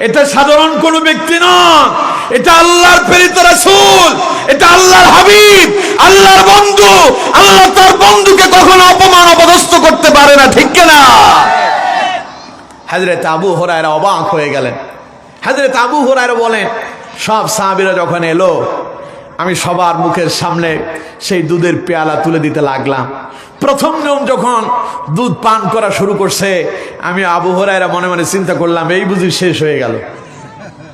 এটা সাধারণ কোন ব্যক্তি নয়, এটা আল্লাহর প্রেরিত রাসূল, এটা আল্লাহর হাবিব, আল্লাহর বন্ধু। আল্লাহ তার বন্ধুকে কখনো অপমান অপদস্থ করতে পারে না, ঠিক কিনা? হযরত আবু হুরায়রা অবাক হয়ে গেলেন। হযরত আবু হুরায়রা বলেন, সব সাহাবীরা যখন এলো, আমি সবার মুখের সামনে সেই দুধের পেয়ালা তুলে দিতে লাগলাম। প্রথম নিয়ম যখন দুধ পান করা শুরু করছে, আমি আবু হুরায়রা মনে মনে চিন্তা করলাম, এই বুঝি শেষ হয়ে গেল,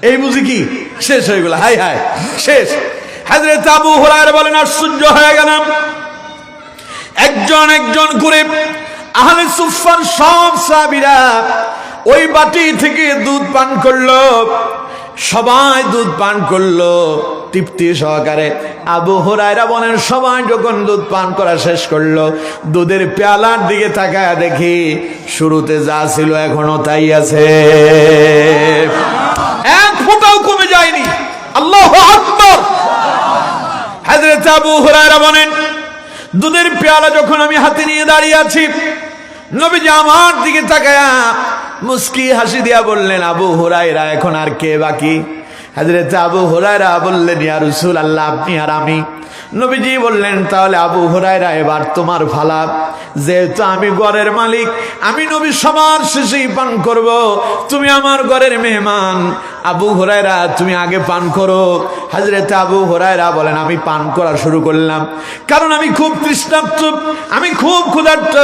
এই বুঝি কি শেষ হয়ে গেল, হাই হাই শেষ। হযরত আবু হুরায়রা বলেন, আশ্চর্য হয়ে গেলাম, একজন একজন করে আহলে সুফফার সব সাহাবীরা ওই বাটি থেকে দুধ পান করলো। সবাই দুধ পান করলো তৃপ্তি সহকারে। আবু হুরায়রা বলেন, সবাই যখন দুধ পান করা শেষ করলো, দুধের পেয়ালার দিকে তাকায় দেখি শুরুতে যা ছিল এখনো তাই আছে, এক ফোঁটাও কমে যায়নি। আল্লাহু আকবার। হযরত আবু হুরায়রা বলেন, দুধের পেয়ালা যখন আমি হাতে নিয়ে দাঁড়িয়ে আছি, নবীজি আমার দিকে তাকায়া মুস্কি হাসি দিয়া বললেন, আবু হুরায়রা, এখন আর কে বাকি? হযরত আবু হুরায়রা বললেন, ইয়া রাসূলুল্লাহ, আপনি আর আমি। নবীজি বললেন, তাহলে আবু হুরায়রা, এবার তোমার ফালা। যেহেতু আমি ঘরের মালিক, আমি নবী সবার শেষেই পান করব, তুমি আমার ঘরের মেহমান। আবু হুরায়রা, তুমি আগে পান করো। হযরত আবু হুরায়রা বলেন, আমি পান করা শুরু করলাম, কারণ আমি খুব তৃষ্ণার্ত, আমি খুব ক্ষুধার্ত।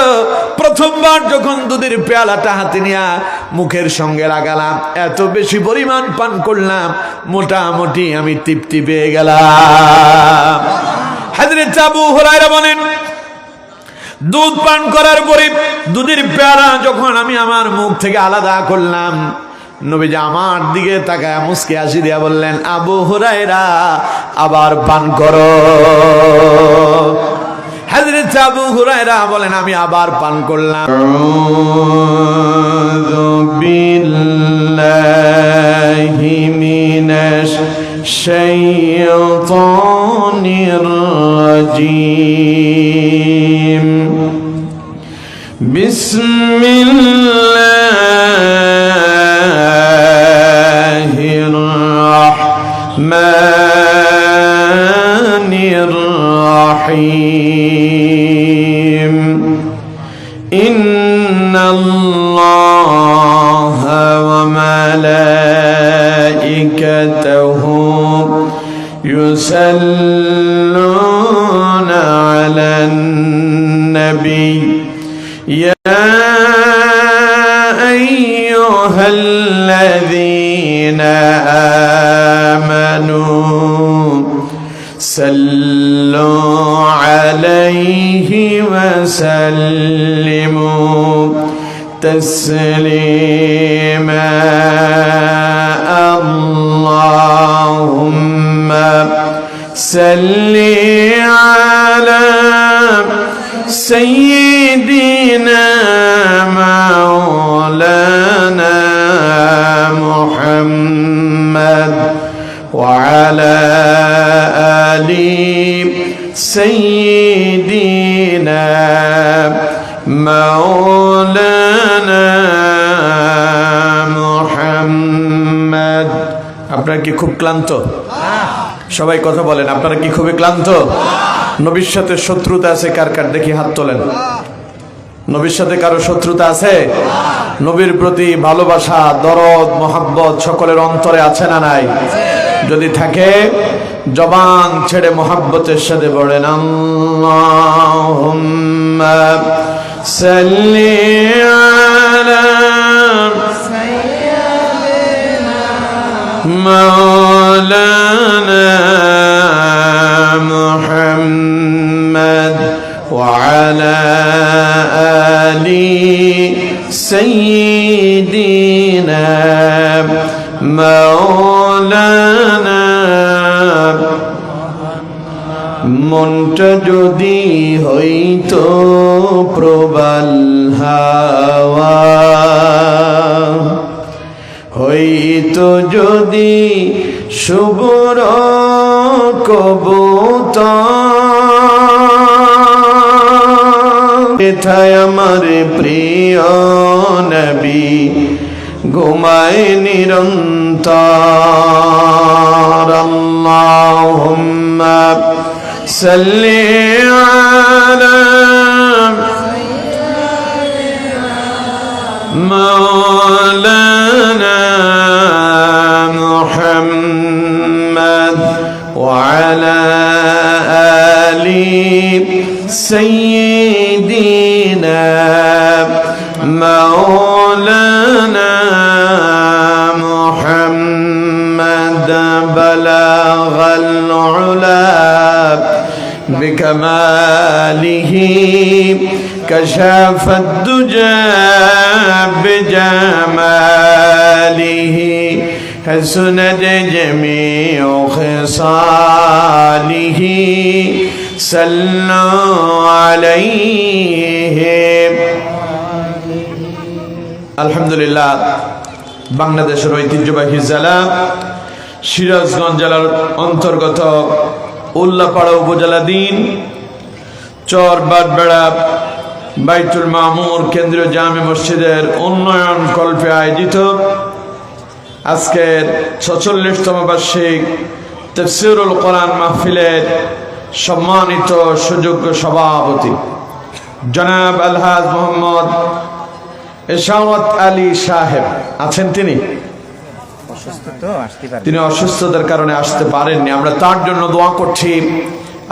প্রথমবার যখন দুধের পেয়ালাটা হাতে নিয়ে মুখের সঙ্গে লাগালাম, এত বেশি পরিমাণ পান করলাম, মোটামুটি আমি তৃপ্তি পেয়ে গেলাম। হযরত আবু হুরায়রা বলেন, দুধ পান করার পরে দুধের পেয়ালা যখন আমি আমার মুখ থেকে আলাদা করলাম, নবীজি আমার দিকে তাকায় মুস্কি হাসি দিয়া বললেন, আবু হুরায়রা, আবার পান করো। হযরত আবু হুরায়রা বলেন, আমি আবার পান করলাম। আউযু বিল্লাহি মিনাশ শাইতানির রাজীম। বিসমিল্লাহির রাহমানির রাহিম। ইন্নাল্লাহা ওয়া মালাইকাতাহু ইউসাল্লুনা আলান নবী ইয়া আইয়ুহাল্লাযীনা আমানু সাল্লু আলাইহি ওয়া সাল্লিমু তাসলিমা। আল্লাহুম্মা সাল্লি আলা সাইয়্যিদিনা মাওলানা মুহাম্মদ ওয়া আলা আলি সাইয়্যিদিনা মাওলানা মুহাম্মদ। আপনারা কি খুব ক্লান্ত? সবাই কথা বলেন, আপনারা কি খুবই ক্লান্ত? নবীর সাথে শত্রুতা আছে কার কার? দেখি হাত তোলেন। নবীর সাথে কারো শত্রুতা আছে? নবীর প্রতি ভালোবাসা, দরদ, মোহাব্বত সকলের অন্তরে আছে না নাই? যদি থাকে, জবান ছেড়ে মোহাব্বতের সাথে বলেন, আল্লাহুম্মা সাল্লি আলা মাওলানা মুহাম্মদ ওয়া আলা আলি সাইয়্যিদিনা মাওলানা। মনটা যদি হইতো প্রবাল হাওয়া, হইতো যদি শুভ্র কবুতর, এথায় আমার প্রিয় নবী ঘুমায় নিরন্তর। আল্লাহুম্মা সাল্লি আলা মাওলানা মুহাম্মদ ওয়া আলা আলি সাইয়্যিদিনা مولانا محمد بلغ العلا بكماله كشف الدجى بجماله حسنت جميع خصاله صلوا عليه। আলহামদুলিল্লাহ, বাংলাদেশের ঐতিহ্যবাহী জেলা সিরাজগঞ্জ জেলার অন্তর্গত উল্লাপাড়া উপজেলাধীন চর বাটবেড়া বাইতুল মামুর কেন্দ্রীয় জামে মসজিদের উন্নয়ন কল্পে আয়োজিত আজকের ৪৬তম বার্ষিক তাফসীরুল কোরআন মাহফিলের সম্মানিত সুযোগ্য সভাপতি জনাব আলহাজ মোহাম্মদ এশাওয়াত আলী সাহেব আছেন। তিনি অসুস্থতার কারণে আসতে পারেননি। আমরা তার জন্য দোয়া করছি,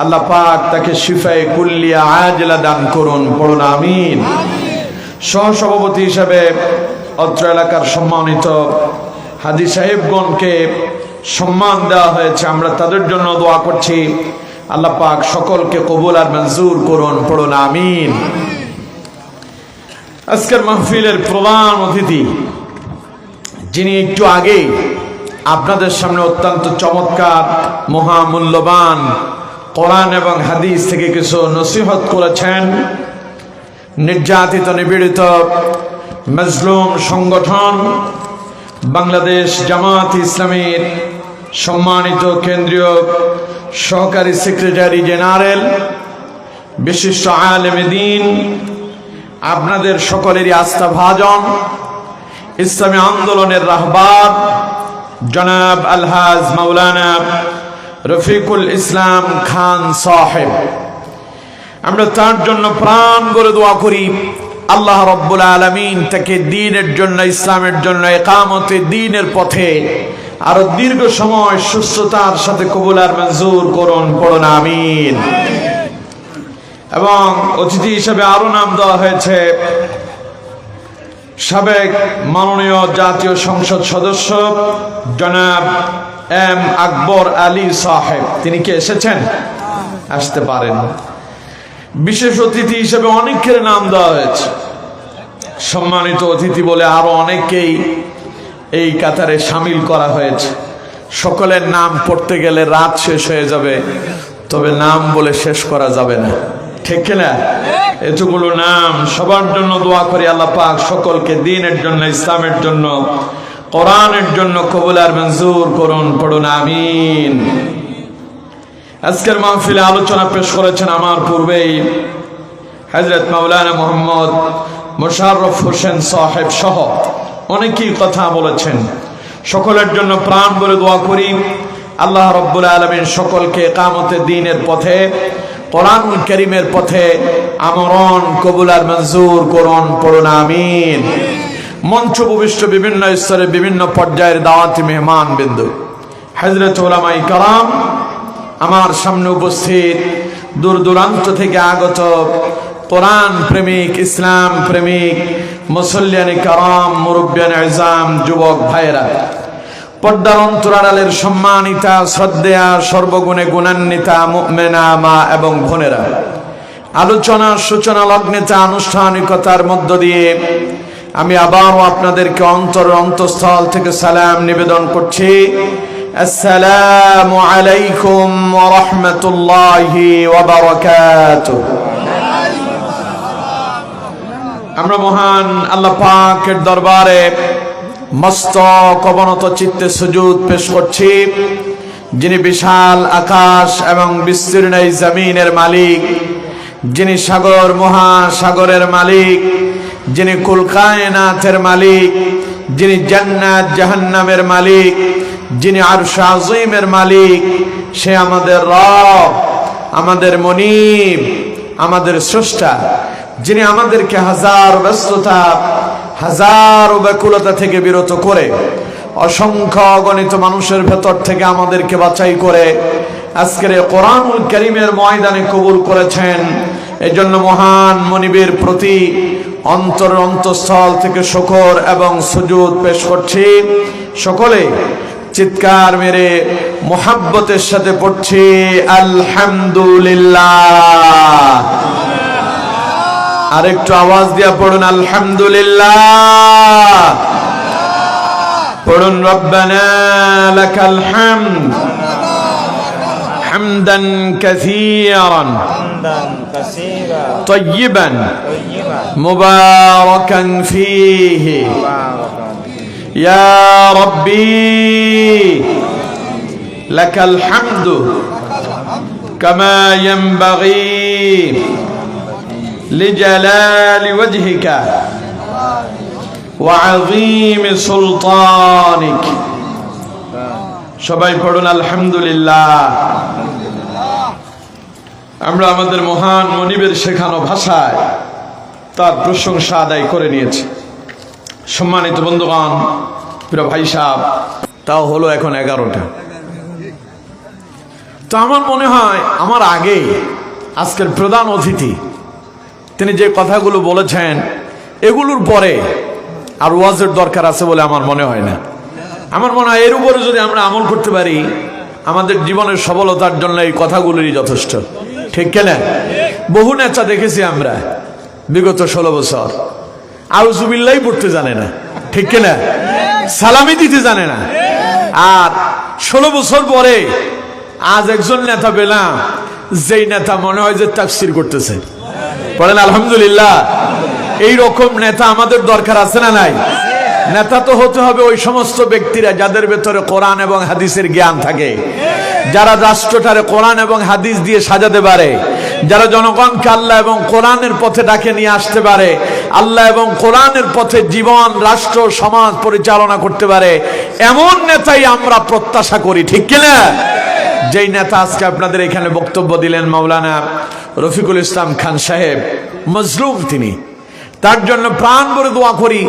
আল্লাহ পাক তাকে শিফায়ে কুল্লিয়া আজলা দান করুন, পড়ুন আমিন। সহসভাপতি হিসাবে অত্র এলাকার সম্মানিত হাজী সাহেবগণকে সম্মান দেওয়া হয়েছে, আমরা তাদের জন্য দোয়া করছি, আল্লাহ পাক সকলকে কবুল আর মঞ্জুর করুন, পড়ুন আমিন। আজকের মাহফিলের প্রধান অতিথি, যিনি একটু আগে আপনাদের সামনে অত্যন্ত চমৎকার মহামূল্যবান কোরআন এবং হাদিস থেকে কিছু নসিহত করেছেন, নির্যাতিত নিপীড়িত মজলুম সংগঠন বাংলাদেশ জামাত ইসলামীর সম্মানিত কেন্দ্রীয় সহকারী সেক্রেটারি জেনারেল, বিশিষ্ট আলেমে দ্বীন, আপনাদের সকলেরই আস্থাভাজন, ইসলামী আন্দোলনের রাহবার জনাব আলহাজ মাওলানা রফিকুল ইসলাম খান সাহেব, আমরা তার জন্য প্রাণ ভরে দোয়া করি, আল্লাহ রাব্বুল আলামিন তাকে দ্বীনের জন্য, ইসলামের জন্য ইকামতে দ্বীনের পথে আরো দীর্ঘ সময় সুস্থতার সাথে কবুল আর মঞ্জুর করুন, পড়ুন আমিন। এবং অতিথি হিসেবে আরো নাম দেওয়া হয়েছে সাবেক মাননীয় জাতীয় সংসদ সদস্য জনাব এম আকবর আলী সাহেব। তিনি কি এসেছেন? আসতে পারেন। বিশেষ অতিথি হিসেবে অনেকের নাম দেওয়া হয়েছে, সম্মানিত অতিথি বলে আরো অনেককেই এই কাতারে সামিল করা হয়েছে। সকলের নাম পড়তে গেলে রাত শেষ হয়ে যাবে, তবে নাম বলে শেষ করা যাবে না, ঠিক কিনা? এতগুলো নাম, সবার জন্য দোয়া করি, আল্লাহ পাক সকলকে দ্বীনের জন্য, ইসলামের জন্য, কোরআনের জন্য কবুল আর মঞ্জুর করুন, পড়ুন আমিন। আজকের মাহফিলে আলোচনা পেশ করেছেন আমার পূর্বেই হযরত মাওলানা মোহাম্মদ মোশাররফ হোসেন সাহেব সহ অনেকেই কথা বলেছেন। সকলের জন্য প্রাণ ভরে দোয়া করি, আল্লাহ রাব্বুল আলামিন সকলকে ইকামতে দ্বীনের পথে, কোরআনুল কারীমের পথে আমরণ কবুল আর মঞ্জুর করুন, পড়ুন আমিন। মঞ্চ উপবিষ্ট বিভিন্ন স্তরে বিভিন্ন পর্যায়ের দাওয়াতি মেহমান বিন্দু, হযরত উলামায়ে কেরাম, আমার সামনে উপস্থিত দূর দূরান্ত থেকে আগত কোরআন প্রেমিক, ইসলাম প্রেমিক, মুসল্লিয়ানে কারাম, মুরব্বিয়ানে আযম, যুবক ভাইরা, পর্দার অন্তরালের সম্মানিতা, শ্রদ্ধেয়া, সর্বগুণে গুণান্বিতা মুমিনা মা এবং বোনেরা, আলোচনা সূচনা লগ্নেতা আনুষ্ঠানিকতার মধ্য দিয়ে আমি আবারও আপনাদেরকে অন্তঃস্থল থেকে সালাম নিবেদন করছি। আসসালামু আলাইকুম ওয়া রাহমাতুল্লাহি ওয়া বারাকাতুহু। আমরা মহান আল্লাহ পাকের দরবারে মস্তক অবনত চিত্তে সুজুদ পেশ করছি, যিনি বিশাল আকাশ এবং বিস্তীর্ণ এই জমিনের মালিক, যিনি সাগর মহাসাগরের মালিক, যিনি কুল কায়নাতের মালিক, যিনি জান্নাত জাহান্নামের মালিক, যিনি আরশ আযীমের মালিক, সে আমাদের রব, আমাদের মুনীব, আমাদের স্রষ্টা, যিনি আমাদেরকে হাজার ব্যস্ততা, হাজার ব্যাকুলতা থেকে বিরত করে, অসংখ্য অগণিত মানুষের ভেতর থেকে আমাদেরকে বাছাই করে আজকের এই কোরআনুল কারীমের ময়দানে কবুল করেছেন। এই জন্য মহান মুনীবের প্রতি অন্তঃস্থল থেকে শুকর এবং সুজুদ পেশ করছি। সকলে চিৎকার মেরে মোহাব্বতের সাথে পড়ছি আলহামদুলিল্লাহ। আরেকটু আওয়াজ দিয়া পড়ুন আলহামদুলিল্লাহ। পড়ুন রব্বানা লাকাল হামদ হামদান কাসীরান طيبا مباركا فيه يا ربي لك الحمد كما ينبغي لجلال وجهك وعظيم سلطانك সবাই পড়ুন আলহামদুলিল্লাহ। আমরা আমাদের মহান মুনীবের শেখানো ভাষায় তার প্রশংসা আদায় করে নিয়েছি। সম্মানিত বন্ধুগণ, প্রিয় ভাই সাহেব, তাও হলো এখন 11টা। তো আমার মনে হয় আমার আগে আজকের প্রধান অতিথি তিনি যে কথাগুলো বলেছেন এগুলোর পরে আর ওয়াজের দরকার আছে বলে আমার মনে হয় না। আমার মনে হয় এর উপরে যদি আমরা আমল করতে পারি আমাদের জীবনের সফলতার জন্য এই কথাগুলোরই যথেষ্ট। ঠিক কিনা? বহু নেতা দেখেছি আমরা বিগত 16 বছর আউযুবিল্লাহ পড়তে জানে না, ঠিক কিনা? সালামি দিতে জানে না। আর 16 বছর পরে আজ একজন নেতা পেলাম যেই নেতা মনে হয় যে তাফসীর করতেছে। পড়েন আলহামদুলিল্লাহ। এই রকম নেতা আমাদের দরকার আছে না নাই? নেতা তো হতে হবে ওই সমস্ত ব্যক্তিরা যাদের ভেতরে কোরআন এবং হাদিসের জ্ঞান থাকে, যারা রাষ্ট্রটারে কোরআন এবং হাদিস দিয়ে সাজাতে পারে, যারা জনগণকে আল্লাহ এবং কোরআনের পথে ডাকে নিয়ে আসতে পারে, আল্লাহ এবং কোরআনের পথে জীবন, রাষ্ট্র, সমাজ পরিচালনা করতে পারে। এমন নেতাই আমরা প্রত্যাশা করি, ঠিক কিনা? যেই নেতা আজকে আপনাদের এখানে বক্তব্য দিলেন, মাওলানা রফিকুল ইসলাম খান সাহেব, মজলুম তিনি, তার জন্য প্রাণ ভরে দোয়া করি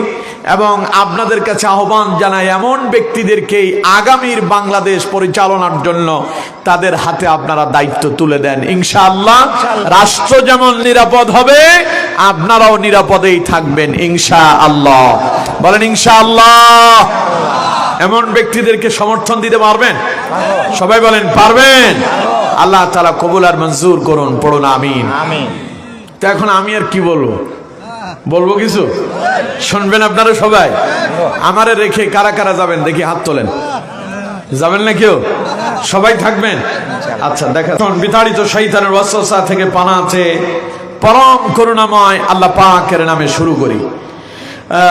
এবং আপনাদের কাছে আহ্বান জানাই এমন ব্যক্তিদেরকেই আগামীর বাংলাদেশ পরিচালনার জন্য তাদের হাতে আপনারা দায়িত্ব তুলে দেন। ইনশাআল্লাহ রাষ্ট্র যেমন নিরাপদ হবে আপনারাও নিরাপদেই থাকবেন ইনশাআল্লাহ। বলেন ইনশাআল্লাহ। এমন ব্যক্তিদেরকে সমর্থন দিতে পারবেন? সবাই বলেন পারবেন। আল্লাহ তাআলা কবুল আর মঞ্জুর করুন। পড়ুন আমিন। তো এখন আমি আর কি বলবো? বলবো কিছু? শুনবেন আপনারা সবাই? আমারে রেখে কারা কারা যাবেন দেখি হাত তোলেন। যাবেন না কেউ? সবাই থাকবেন? আচ্ছা, দেখা বিতাড়িত শয়তানের ওয়াসওয়াসা থেকে পানা আছে পরম করুণাময় আল্লাহ পাকের নামে শুরু করি।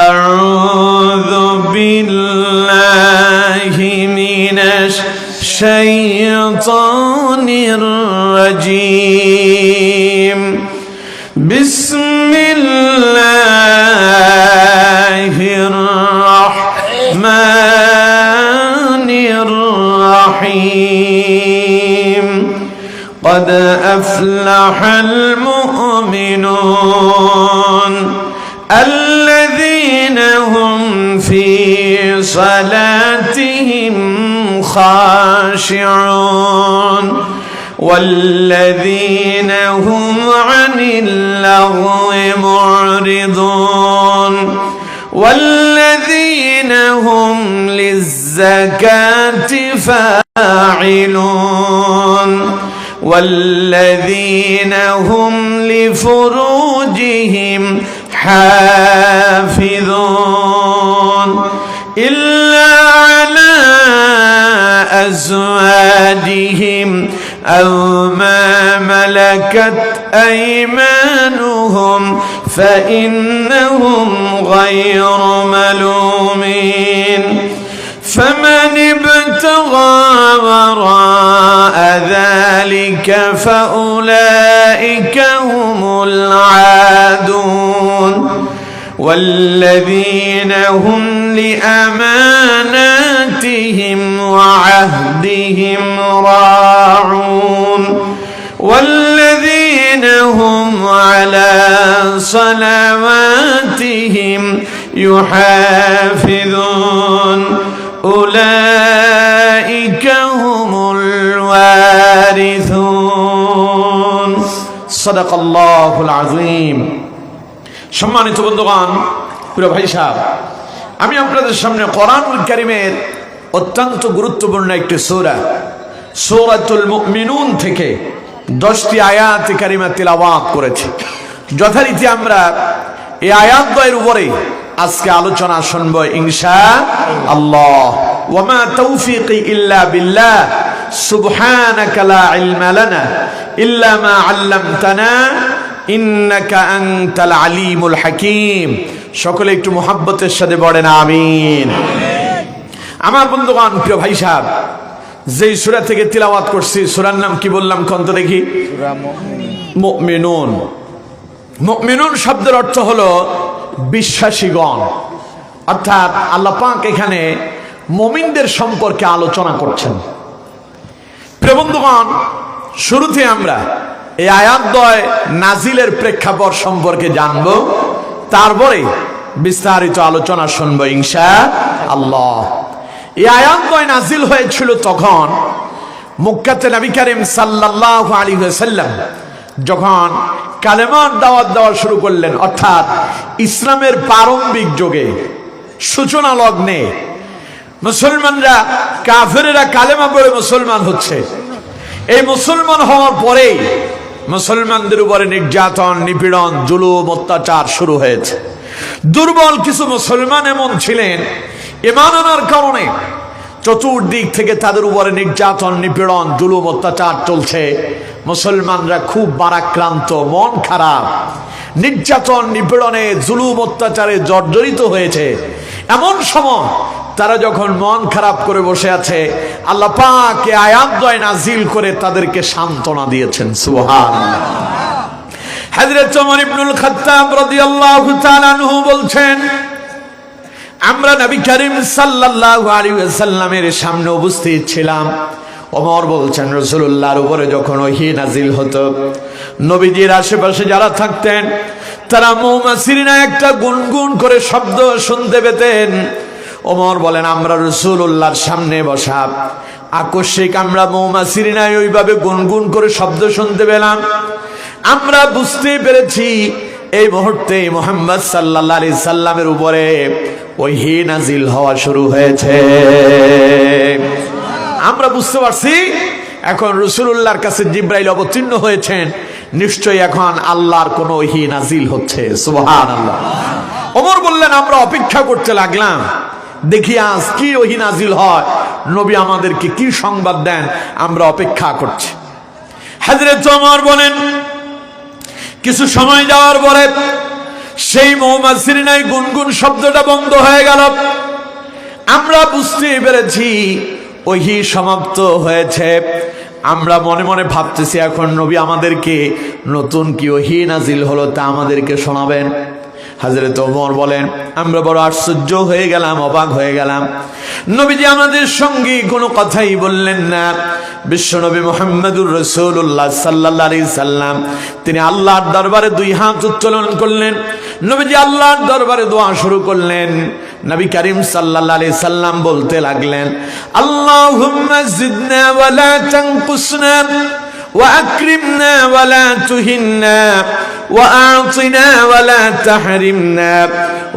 আউযু বিল্লাহি মিনাশ শাইতানির রাজীম। বিসমিল্লাহির রাহমানির রাহিম। قد أفلح المؤمنون الذين هم في صلاتهم خاشعون والذين هم عن اللغو معرضون والذين هم للزكاة فاعلون والذين هم لفروجهم حافظون إلا على أزواجهم أو ما ملكت أيمانهم فإنهم غير ملومين فمن ابتغى وراء ذلك فأولئك هم العادون والذين هم لأماناتهم وعهدهم راعون والذين هم على صلواتهم يحافظون أولئك هم الوارثون صدق الله العظيم সম্মানিত বন্ধুগণ, প্রিয় ভাই সাহেব, আমি আপনাদের সামনে কোরআনুল কারীমের অত্যন্ত গুরুত্বপূর্ণ একটি সূরা সূরাতুল মুমিনুন থেকে 10টি আয়াত কারিমা তিলাওয়াত করেছি। যথারীতি আমরা এই আয়াতদ্বয়ের উপরে আজকে আলোচনা শুনব ইনশাআল্লাহ। ওয়া মা তাওফীকি ইল্লা বিল্লাহ সুবহানাকা লা ইলমা লানা ইল্লা মা আল্লামতানা ইন্নাকা আনতাল আলিমুল হাকীম। সকলে একটু মুহাব্বতের সাথে পড়েন আমিন। আমার বন্ধুগণ, প্রিয় ভাই সাহেব, যেই সূরা থেকে তিলাওয়াত করছি, সূরার নাম কি বললাম কোন তো দেখি? সূরা মুমিনুন। মুমিনুন শব্দের অর্থ হলো বিশ্বাসীগণ, অর্থাৎ আল্লাহ পাক এখানে মুমিনদের সম্পর্কে আলোচনা করছেন। প্রিয় বন্ধুগণ, শুরুতে আমরা এই আয়াতদ্বয় নাজিলের প্রেক্ষাপট সম্পর্কে জানব, তারপরে বিস্তারিত আলোচনা শুনবো ইনশাআল্লাহ। এই আয়াতদ্বয় নাজিল হয়েছিল তখন মক্কাতে নবী করিম সাল্লাল্লাহু আলাইহি ওয়াসাল্লাম যখন কালেমার দাওয়াত দেওয়া শুরু করলেন, অর্থাৎ ইসলামের প্রারম্ভিক যুগে সূচনা লগ্নে মুসলমানরা, কাফেরেরা কালেমা পড়ে মুসলমান হচ্ছে। এই মুসলমান হওয়ার পরেই মুসলমানদের উপরে নির্যাতন, নিপীড়ন, জুলুম, অত্যাচার শুরু হয়েছে। দুর্বল কিছু মুসলমান এমন ছিলেন, ঈমান আনার কারণে চতুর্দিক থেকে তাদের উপরে নির্যাতন, নিপীড়ন, জুলুম, অত্যাচার চলছে। মুসলমানরা খুব ভারাক্রান্ত, মন খারাপ, নির্যাতন, নিপীড়নে, জুলুম, অত্যাচারে জর্জরিত হয়েছে। এমন সময় তারা যখন মন খারাপ করে বসে আছে, আল্লাহ পাক এই আয়াতদ্বয় নাজিল করে তাদেরকে সান্ত্বনা দিয়েছেন। সুবহানাল্লাহ। হযরত ওমর ইবনুল খাত্তাব রাদিয়াল্লাহু তাআলা আনহু বলছেন, আমরা নবী করিম সাল্লাল্লাহু আলাইহি ওয়াসাল্লামের সামনে উপস্থিত ছিলাম। ওমর বলছেন, রাসূলুল্লাহর উপরে যখন ওহী নাজিল হতো, নবীজির আশেপাশে যারা থাকতেন তারা মৌমাছিরা একটা গুনগুন করে শব্দ শুনতে পেতেন। ওমর বলেন, আমরা রাসূলুল্লাহর সামনে বসা আকস্মিক আমরা মৌমাছিরা ওইভাবে গুনগুন করে শব্দ শুনতে পেলাম। আমরা বুঝতে পেরেছি এই মুহূর্তে মুহাম্মদ সাল্লাল্লাহু আলাইহি সাল্লামের উপরে ওহী নাজিল হওয়া শুরু হয়েছে। আমরা বুঝতে পারছি এখন রাসূলুল্লাহর কাছে জিবরাইল অবতীর্ণ হয়েছেন, নিশ্চয়ই এখন আল্লাহর কোন ওহী নাজিল হচ্ছে। সুবহানাল্লাহ। ওমর বললেন, আমরা অপেক্ষা করতে লাগলাম, দেখি আজ কি ওহী নাজিল হয়, নবী আমাদেরকে কি সংবাদ দেন, আমরা অপেক্ষা করছি। হযরত ওমর বলেন, কিছু সময় যাওয়ার পরে সেই মৌমাছির নাই গুনগুন শব্দটা বন্ধ হয়ে গেল। আমরা বুঝতে পেরেছি ওহী সমাপ্ত হয়েছে। আমরা মনে মনে ভাবতেছি এখন নবী আমাদেরকে নতুন কি ওহী নাজিল হলো তা আমাদেরকে শোনাবেন। হযরত ওমর বলেন, আমরা বড় আশ্চর্য হয়ে গেলাম, অবাক হয়ে গেলাম। নবীজি আমাদের সঙ্গে কোনো কথাই বললেন না। বিশ্বনবী মুহাম্মদুর রাসূলুল্লাহ সাল্লাল্লাহু আলাইহি সাল্লাম তিনি আল্লাহর দরবারে দুই হাত উত্তোলন করলেন। নবীজি আল্লাহর দরবারে দোয়া শুরু করলেন। নবী করিম সাল্লাল্লাহু আলাইহি সাল্লাম বলতে লাগলেন, আল্লাহুম্মা জিদনা ওয়া লা তানকুসনা وأكرمنا ولا تهنا وأعطنا ولا تحرمنا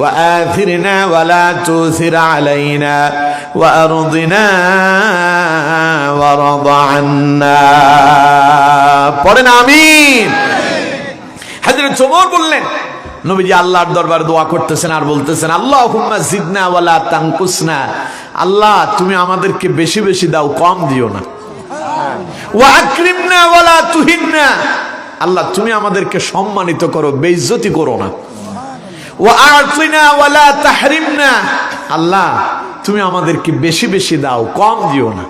وآثرنا ولا تؤثر علينا وأرضنا وارض عنا পড়েন আমিন। হযরত ওমর বললেন, নবীজি আল্লাহর দরবারে দোয়া করতেছেন আর বলতেছেন, আল্লাহুম্মা জিদনা ওয়া লা তানকুসনা, আল্লাহ তুমি আমাদেরকে বেশি বেশি দাও, কম দিও না। ওয়া আকরিমনা ওয়া লা তুহিন্না, আল্লাহ তুমি আমাদেরকে সম্মানিত করো, বেইজ্জতি করো না। ওয়া আ'তিনা ওয়া লা তাহরিমনা, আল্লাহ তুমি আমাদেরকে বেশি বেশি দাও, কম দিও না।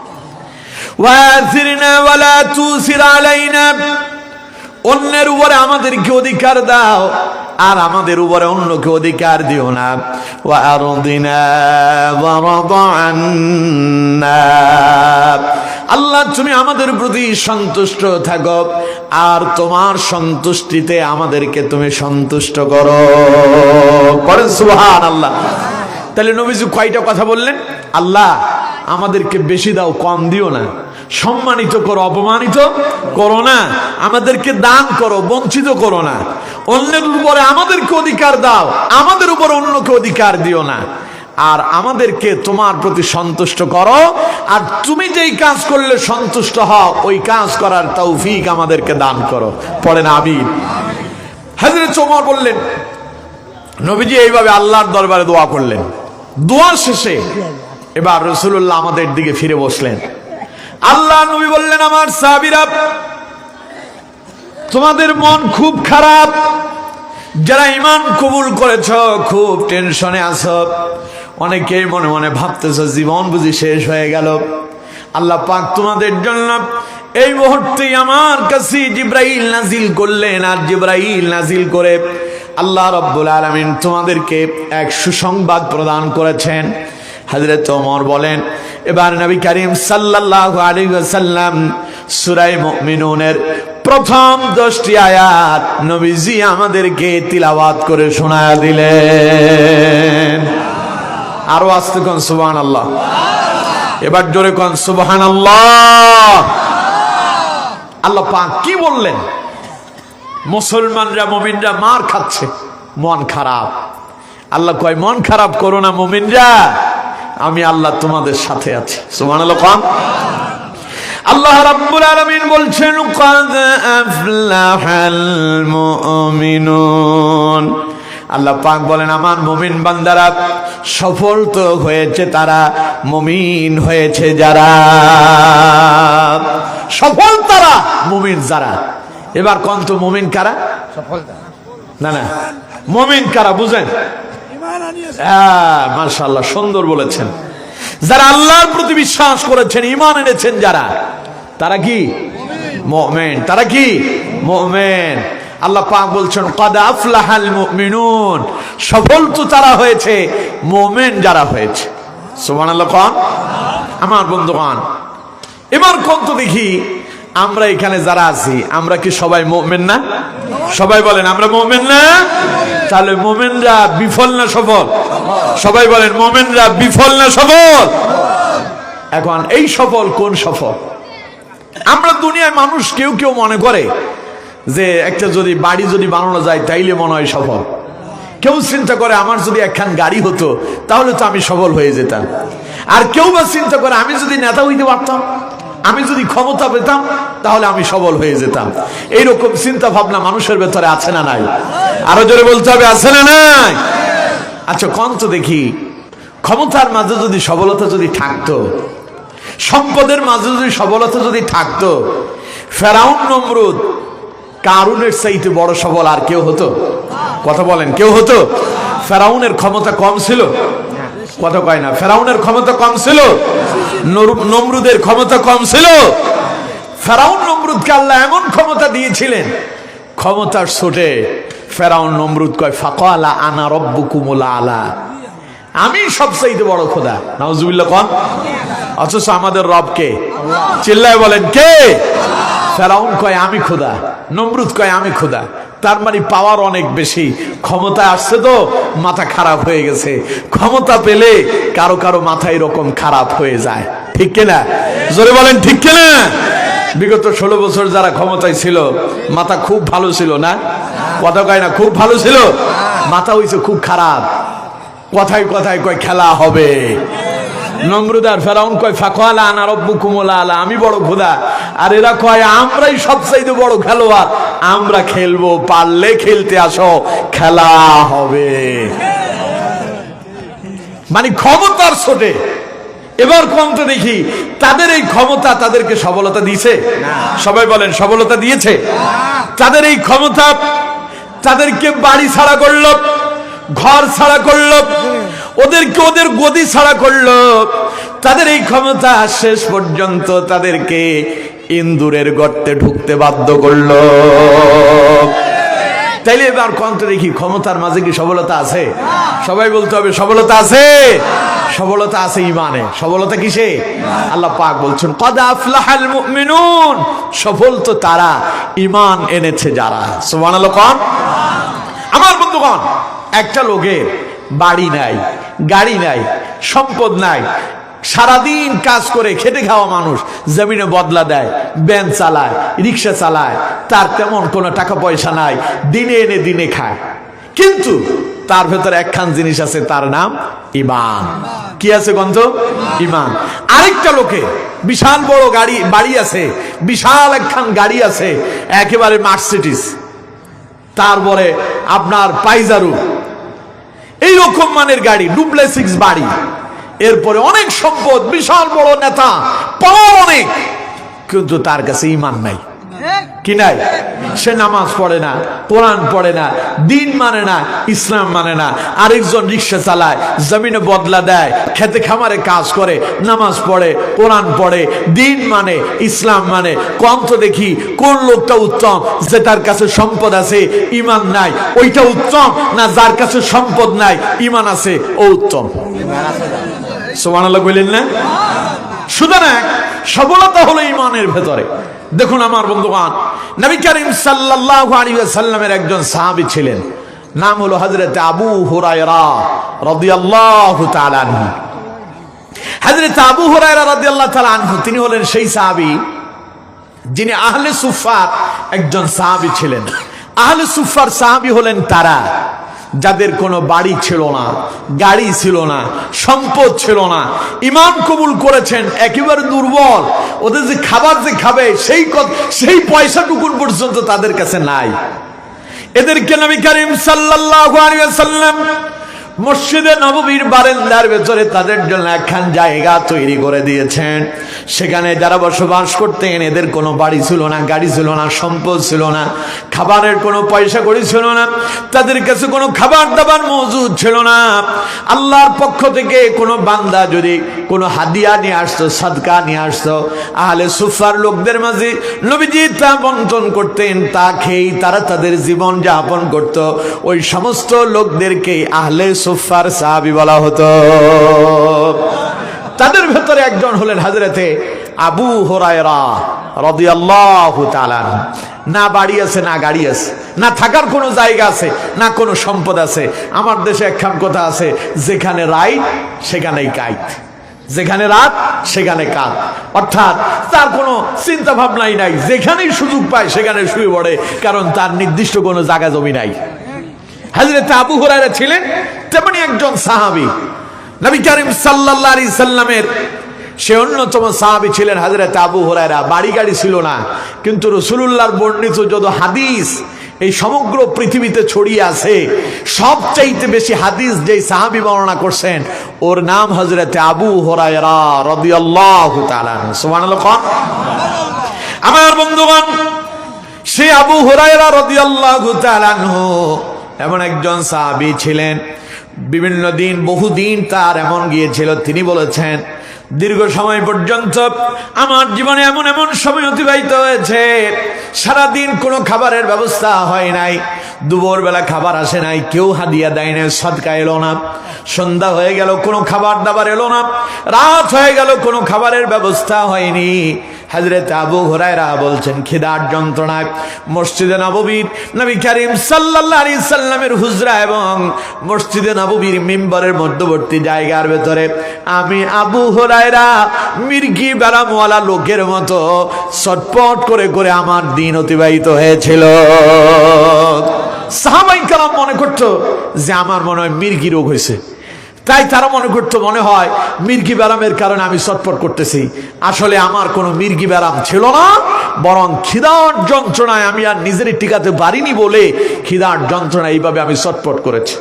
ওয়া আযিরনা ওয়া লা তুসির আলাইনা, অন্যের উপরে আমাদেরকে অধিকার দাও আর আমাদের উপরে অন্যকে অধিকার দিও না। ওয়া আরদিনা ওয়া রাদা আন্না, আল্লাহ তুমি আমাদের প্রতি সন্তুষ্ট থাকো আর তোমার সন্তুষ্টিতে আমাদেরকে তুমি সন্তুষ্ট করো। পড়েন সুবহানাল্লাহ। তাহলে নবীজি কয়টা কথা বললেন? আল্লাহ আমাদেরকে বেশি দাও, কম দিও না, সম্মানিত করো, অপমানিত করো না, আমাদেরকে দান করো, বঞ্চিত করো না, অন্যের উপরে আমাদেরকে অধিকার দাও, আমাদের উপর অন্যকে অধিকার দিও না, আর আমাদেরকে তোমার প্রতি সন্তুষ্ট করো, আর তুমি যেই কাজ করলে সন্তুষ্ট হও ওই কাজ করার তৌফিক আমাদেরকে দান করো। পড়েন আমিন। হযরত ওমর বললেন, নবীজি এইভাবে আল্লাহর দরবারে দোয়া করলেন। দোয়া শেষে এবার রাসূলুল্লাহ আমাদের দিকে ফিরে বসলেন। আল্লাহ নবী বললেন, আমার সাহাবীরা, তোমাদের মন খুব খারাপ, যারা ঈমান কবুল করেছ খুব টেনশনে আছো, অনেকেই মনে মনে ভাবতেছো জীবন বুঝি শেষ হয়ে গেল। আল্লাহ পাক তোমাদের জন্য এই মুহূর্তে আমার কাছে জিবরাইল নাজিল করলেন, আর জিবরাইল নাজিল করে আল্লাহ রাব্বুল আলামিন তোমাদেরকে এক সুসংবাদ প্রদান করেছেন। হযরত ওমর বলেন, এবার নবী করিম সাল্লাল্লাহু আলাইহি ওয়াসাল্লাম সূরা মুমিনুনের প্রথম 10টি আয়াত নবীজি আমাদেরকে তিলাওয়াত করে শোনায়া দিলেন। আরো আস্তে কোন সুবহানাল্লাহ, এবার জোরে কোন সুবহানাল্লাহ। আল্লাহ পাক কি বললেন? মুসলমানরা মুমিনরা মার খাচ্ছে, মন খারাপ। আল্লাহ কয়, মন খারাপ করো না মুমিনরা, আমি আল্লাহ তোমাদের সাথে আছি। সুবহানাল্লাহ। আল্লাহ রাব্বুল আলামিন বলছেন, ক্বাদ আফলাহাল মুমিনুন। আল্লাহ পাক বলেন, আমার মুমিন বান্দারা সফল তো হয়েছে, তারা মুমিন হয়েছে যারা, সফল তারা মুমিন যারা। এবার কোন তো মুমিন কারা? না না, মুমিন কারা বুঝেন? মাশাআল্লাহ, সুন্দর বলেছেন। যারা আল্লাহর প্রতি বিশ্বাস করেছেন, ঈমান এনেছেন যারা, তারা কি মুমিন। তারা কি মুমিন। আল্লাহ পাক বলছেন, ক্বাদ আফলাহাল মুমিনুন, সফল তো তারা হয়েছে মুমিন যারা হয়েছে। সুবহানাল্লাহ। কোন আমার বন্ধুগণ, এবার কোন তো দেখি আমরা এখানে যারা আছি, আমরা কি সবাই মুমিন না? সবাই বলেন আমরা মুমিন না? তাহলে মুমিনরা বিফল না সফল? সবাই বলেন মুমিনরা বিফল না সফল? এখন এই সফল কোন সফল? আমরা দুনিয়ায় মানুষ কেউ কেউ মনে করে যে একটা যদি বাড়ি যদি বানানো যায় তাইলে মনে হয় সফল। কেউ চিন্তা করে আমার যদি একখান গাড়ি হতো তাহলে তো আমি সফল হয়ে যেতাম। আর কেউ বা চিন্তা করে আমি যদি নেতা হইতে পারতাম, আমি যদি ক্ষমতা পেতাম তাহলে আমি সফল হয়ে যেতাম। এইরকম চিন্তা ভাবনা মানুষের ভেতরে আছে না নাই? আরো জোরে বলতে হবে, আছে না নাই? আচ্ছা কোন তো দেখি, ক্ষমতার মাঝে যদি সফলতা যদি থাকতো, সম্পদের মাঝে যদি সফলতা যদি থাকতো, ফেরাউন নমরুদ কারুনের চাইতে বড় সফল আর কেউ হতো? কথা বলেন, কেউ হতো? ফেরাউনের ক্ষমতা কম ছিল? কথা কয় না, ফেরাউনের ক্ষমতা কম ছিল? নমরুদের ক্ষমতা কম ছিল? ফেরাউন নমরুদকে আল্লাহ এমন ক্ষমতা দিয়েছিলেন, ক্ষমতার ছোটে ফেরাউন নমরুদ কয়, ফাকালা আনা রব্বুকুমুল আলা, আমি সবচাইতে বড় খোদা। নাউজুবিল্লাহ। কোন? অথচ আমাদের রব কে? চিল্লায় বলেন কে? ফেরাউন কয় আমি খোদা, নমরুদ কয় আমি খোদা। তার মানে পাওয়ার অনেক বেশি, ক্ষমতা আসছে তো মাথা খারাপ হয়ে গেছে। ক্ষমতা পেলে কারো কারো মাথা এরকম খারাপ হয়ে যায়, ঠিক কিনা? জোরে বলেন ঠিক কিনা? বিগত 16 বছর যারা ক্ষমতায় ছিল মাথা খুব ভালো ছিল না? কথা কয় না, খুব ভালো ছিল, মাথা হইছে খুব খারাপ। কথায় কথায় কয় খেলা হবে। নমরুদ আর ফেরাউন কয় ফাকালা আনা রব্বুকুমুল আলা, আমি বড় খোদা। আর এরা কয় আমরাই সবচাইতে বড় খেলোয়াড়, আমরা খেলবো, পারলে খেলতে আসো, খেলা হবে। মানে ক্ষমতার ছোটে। এবার কোন তো দেখি তাদের এই ক্ষমতা তাদেরকে সফলতা দিয়েছে? সবাই বলেন সফলতা দিয়েছে? তাদের এই ক্ষমতা তাদেরকে বাড়ি ছাড়া করলো, ঘর ছাড়া করলো, ওদেরকে ওদের গদি ছাড়া করলো। তাদের এই ক্ষমতা শেষ পর্যন্ত তাদেরকে ইন্দুরের গর্তে ঢুকতে বাধ্য করলো। তাইলে এবার কোন তো দেখি ক্ষমতার মাঝে কি সবলতা আছে? সবাই বলতে হবে সবলতা আছে। সবলতা আছে ইমানে। সবলতা কিসে? আল্লাহ পাক বলছেন কদ আফলাহাল মুমিনুন, সফল তো তারা ইমান এনেছে যারা। সুবহানাল্লাহ। কোন? আমার বন্ধুগণ, একটা লোকের বাড়ি নাই, গাড়ি নাই, সম্পদ নাই, সারাদিন কাজ করে খেটে খাওয়া মানুষ, জমিনে বদলা দেয়, ভ্যান চালায়, রিক্সা চালায়, তার তেমন কোনো টাকা পয়সা নাই, দিনে এনে দিনে খায়, কিন্তু তার ভেতরে একখান জিনিস আছে, তার নাম ঈমান। কি আছে গন্ধ? ঈমান। আরেকটা লোকে বিশাল বড় বাড়ি আছে, বিশাল একখান গাড়ি আছে, একেবারে মার্সিডিজ, তারপরে আপনার পাইজারু, এইরকম মানের গাড়ি, ডুপ্লেসিক্স বাড়ি, এরপরে অনেক সম্পদ, বিশাল বড় নেতা, পাওয়ার অনেক, কিন্তু তার কাছে ঈমান নাই। কি নাই? সে নামাজ পড়ে না, কোরআন পড়ে না, দিন মানে না, ইসলাম মানে না। আরেকজন রিক্সা চালায়, জমিনে বদলা দেয়, খেতে খামারে কাজ করে, নামাজ পড়ে, কোরআন পড়ে, দিন মানে, ইসলাম মানে। কম তো দেখি কোন লোকটা উত্তম, যে তার কাছে সম্পদ আছে ঈমান নাই, ওইটা উত্তম না যার কাছে সম্পদ নাই ঈমান আছে ও উত্তম? সুবহানাল্লাহ বলেন না? সুতরাং সফলতা হলো ঈমানের ভেতরে। দেখুন আমার বন্ধুগণ, নবী করিম সাল্লাল্লাহু আলাইহি ওয়াসাল্লামের একজন সাহাবী ছিলেন, নাম হলো হযরত আবু হুরায়রা রাদিয়াল্লাহু তাআলা আনহু। হযরত আবু হুরায়রা রাদিয়াল্লাহু তাআলা আনহু তিনি হলেন সেই সাহাবী যিনি আহলে সুফফার একজন সাহাবী ছিলেন। আহলে সুফফার সাহাবী হলেন তারা যাদের কোনো বাড়ি ছিল না, গাড়ি ছিল না, সম্পদ ছিল না, ঈমান কবুল করেছেন, একেবারে দুর্বল, ওদের যে খাবার যে খাবে সেই পয়সাটুকুন পর্যন্ত তাদের কাছে নাই। এদেরকে নবী করিম সাল্লাল্লাহু আলাইহি ওয়াসাল্লাম মসজিদে নববীর বারান্দার ভেতরে তাদের জন্য একখান জায়গা তৈরি করে দিয়েছেন। সেখানে যারা বসবাস করতেন, এদের কোনো বাড়ি ছিল না, গাড়ি ছিল না, সম্পদ ছিল না, খাবারের কোনো পয়সা কড়ি ছিল না, তাদের কাছে কোনো খাবার দাবার মজুদ ছিল না। আল্লাহর পক্ষ থেকে কোনো বান্দা যদি কোনো হাদিয়া নিয়ে আসতো, সাদকা নিয়ে আসতো, আহলে সুফফার লোকদের মাঝে নবীজি তা বন্টন করতেন, তা খেয়েই তারা তাদের জীবন যাপন করত। ওই সমস্ত লোকদেরকেই আহলে সুফফার সাহাবী বলা হতো। তাদের ভেতরে একজন হলেন হযরতে আবু হুরায়রা রাদিয়াল্লাহু তাআলা। না বাড়ি আছে, না গাড়ি আছে, না থাকার কোনো জায়গা আছে, না কোনো সম্পদ আছে। আমার দেশে একখান কথা আছে, যেখানে রাইত সেখানেই কাইত, যেখানে রাত সেখানে কাত। অর্থাৎ তার কোনো চিন্তা ভাবনাই নাই, যেখানেই সুযোগ পায় সেখানে শুয়ে পড়ে, কারণ তার নির্দিষ্ট কোনো জায়গা জমি নাই। হযরত আবু হুরায়রা ছিলেন তেমনি একজন সাহাবী। নবী করিম সাল্লাল্লাহু আলাইহি সাল্লামের সে অন্যতম সাহাবী ছিলেন হযরত আবু হুরায়রা। বাড়ি গাড়ি ছিল না, কিন্তু রাসূলুল্লাহর বর্ণিত যত হাদিস এই সমগ্র পৃথিবীতে ছড়িয়ে আছে, সবচাইতে বেশি হাদিস যেই সাহাবী বর্ণনা করছেন ওর নাম হযরত আবু হুরায়রা রাদিয়াল্লাহু তাআলা। সুবহানাল্লাহ। আমার বন্ধুগণ, সে আবু হুরায়রা রাদিয়াল্লাহু তাআলা এমন একজন সাহাবী ছিলেন, বিভিন্ন দিন বহুদিন তার এমন গিয়েছিল, তিনি বলেছেন দীর্ঘ সময় পর্যন্ত আমার জীবনে এমন এমন সময় অতিবাহিত হয়েছে, সারাদিন কোনো খাবারের ব্যবস্থা হয় নাই, দুপুরবেলা খাবার আসে নাই, কেউ হাদিয়া দেয় না, সদকা এলো না, সন্ধ্যা হয়ে গেল কোনো খাবার দাবার এলো না, রাত হয়ে গেল কোনো খাবারের ব্যবস্থা হয়নি। হযরত আবু হুরায়রা বলছেন খিদার যন্ত্রণায় মসজিদে নববীর নবী করিম সাল্লাল্লাহু আলাইহি সাল্লামের হুজরা এবং মসজিদে নববীর মিম্বরের মধ্যবর্তী জায়গার ভেতরে আমি আবু হুরায়রা মির্গি বেরামওয়ালা লোকের মতো ছটপট করে করে আমার দিন অতিবাহিত হয়েছিল। সাহাবায়ে কেরাম মনে করতো যে আমার মনে হয় মির্গি রোগ হয়েছে, তাই তারা মনে করতো মনে হয় মির্গি ব্যারামের কারণে আমি ছটফট করতেছি। আসলে আমার কোনো মির্গি ব্যারাম ছিল না, বরং খিদার যন্ত্রণায় আমি আর নিজেরই টিকাতে পারিনি বলে খিদার যন্ত্রণা এইভাবে আমি ছটফট করেছি।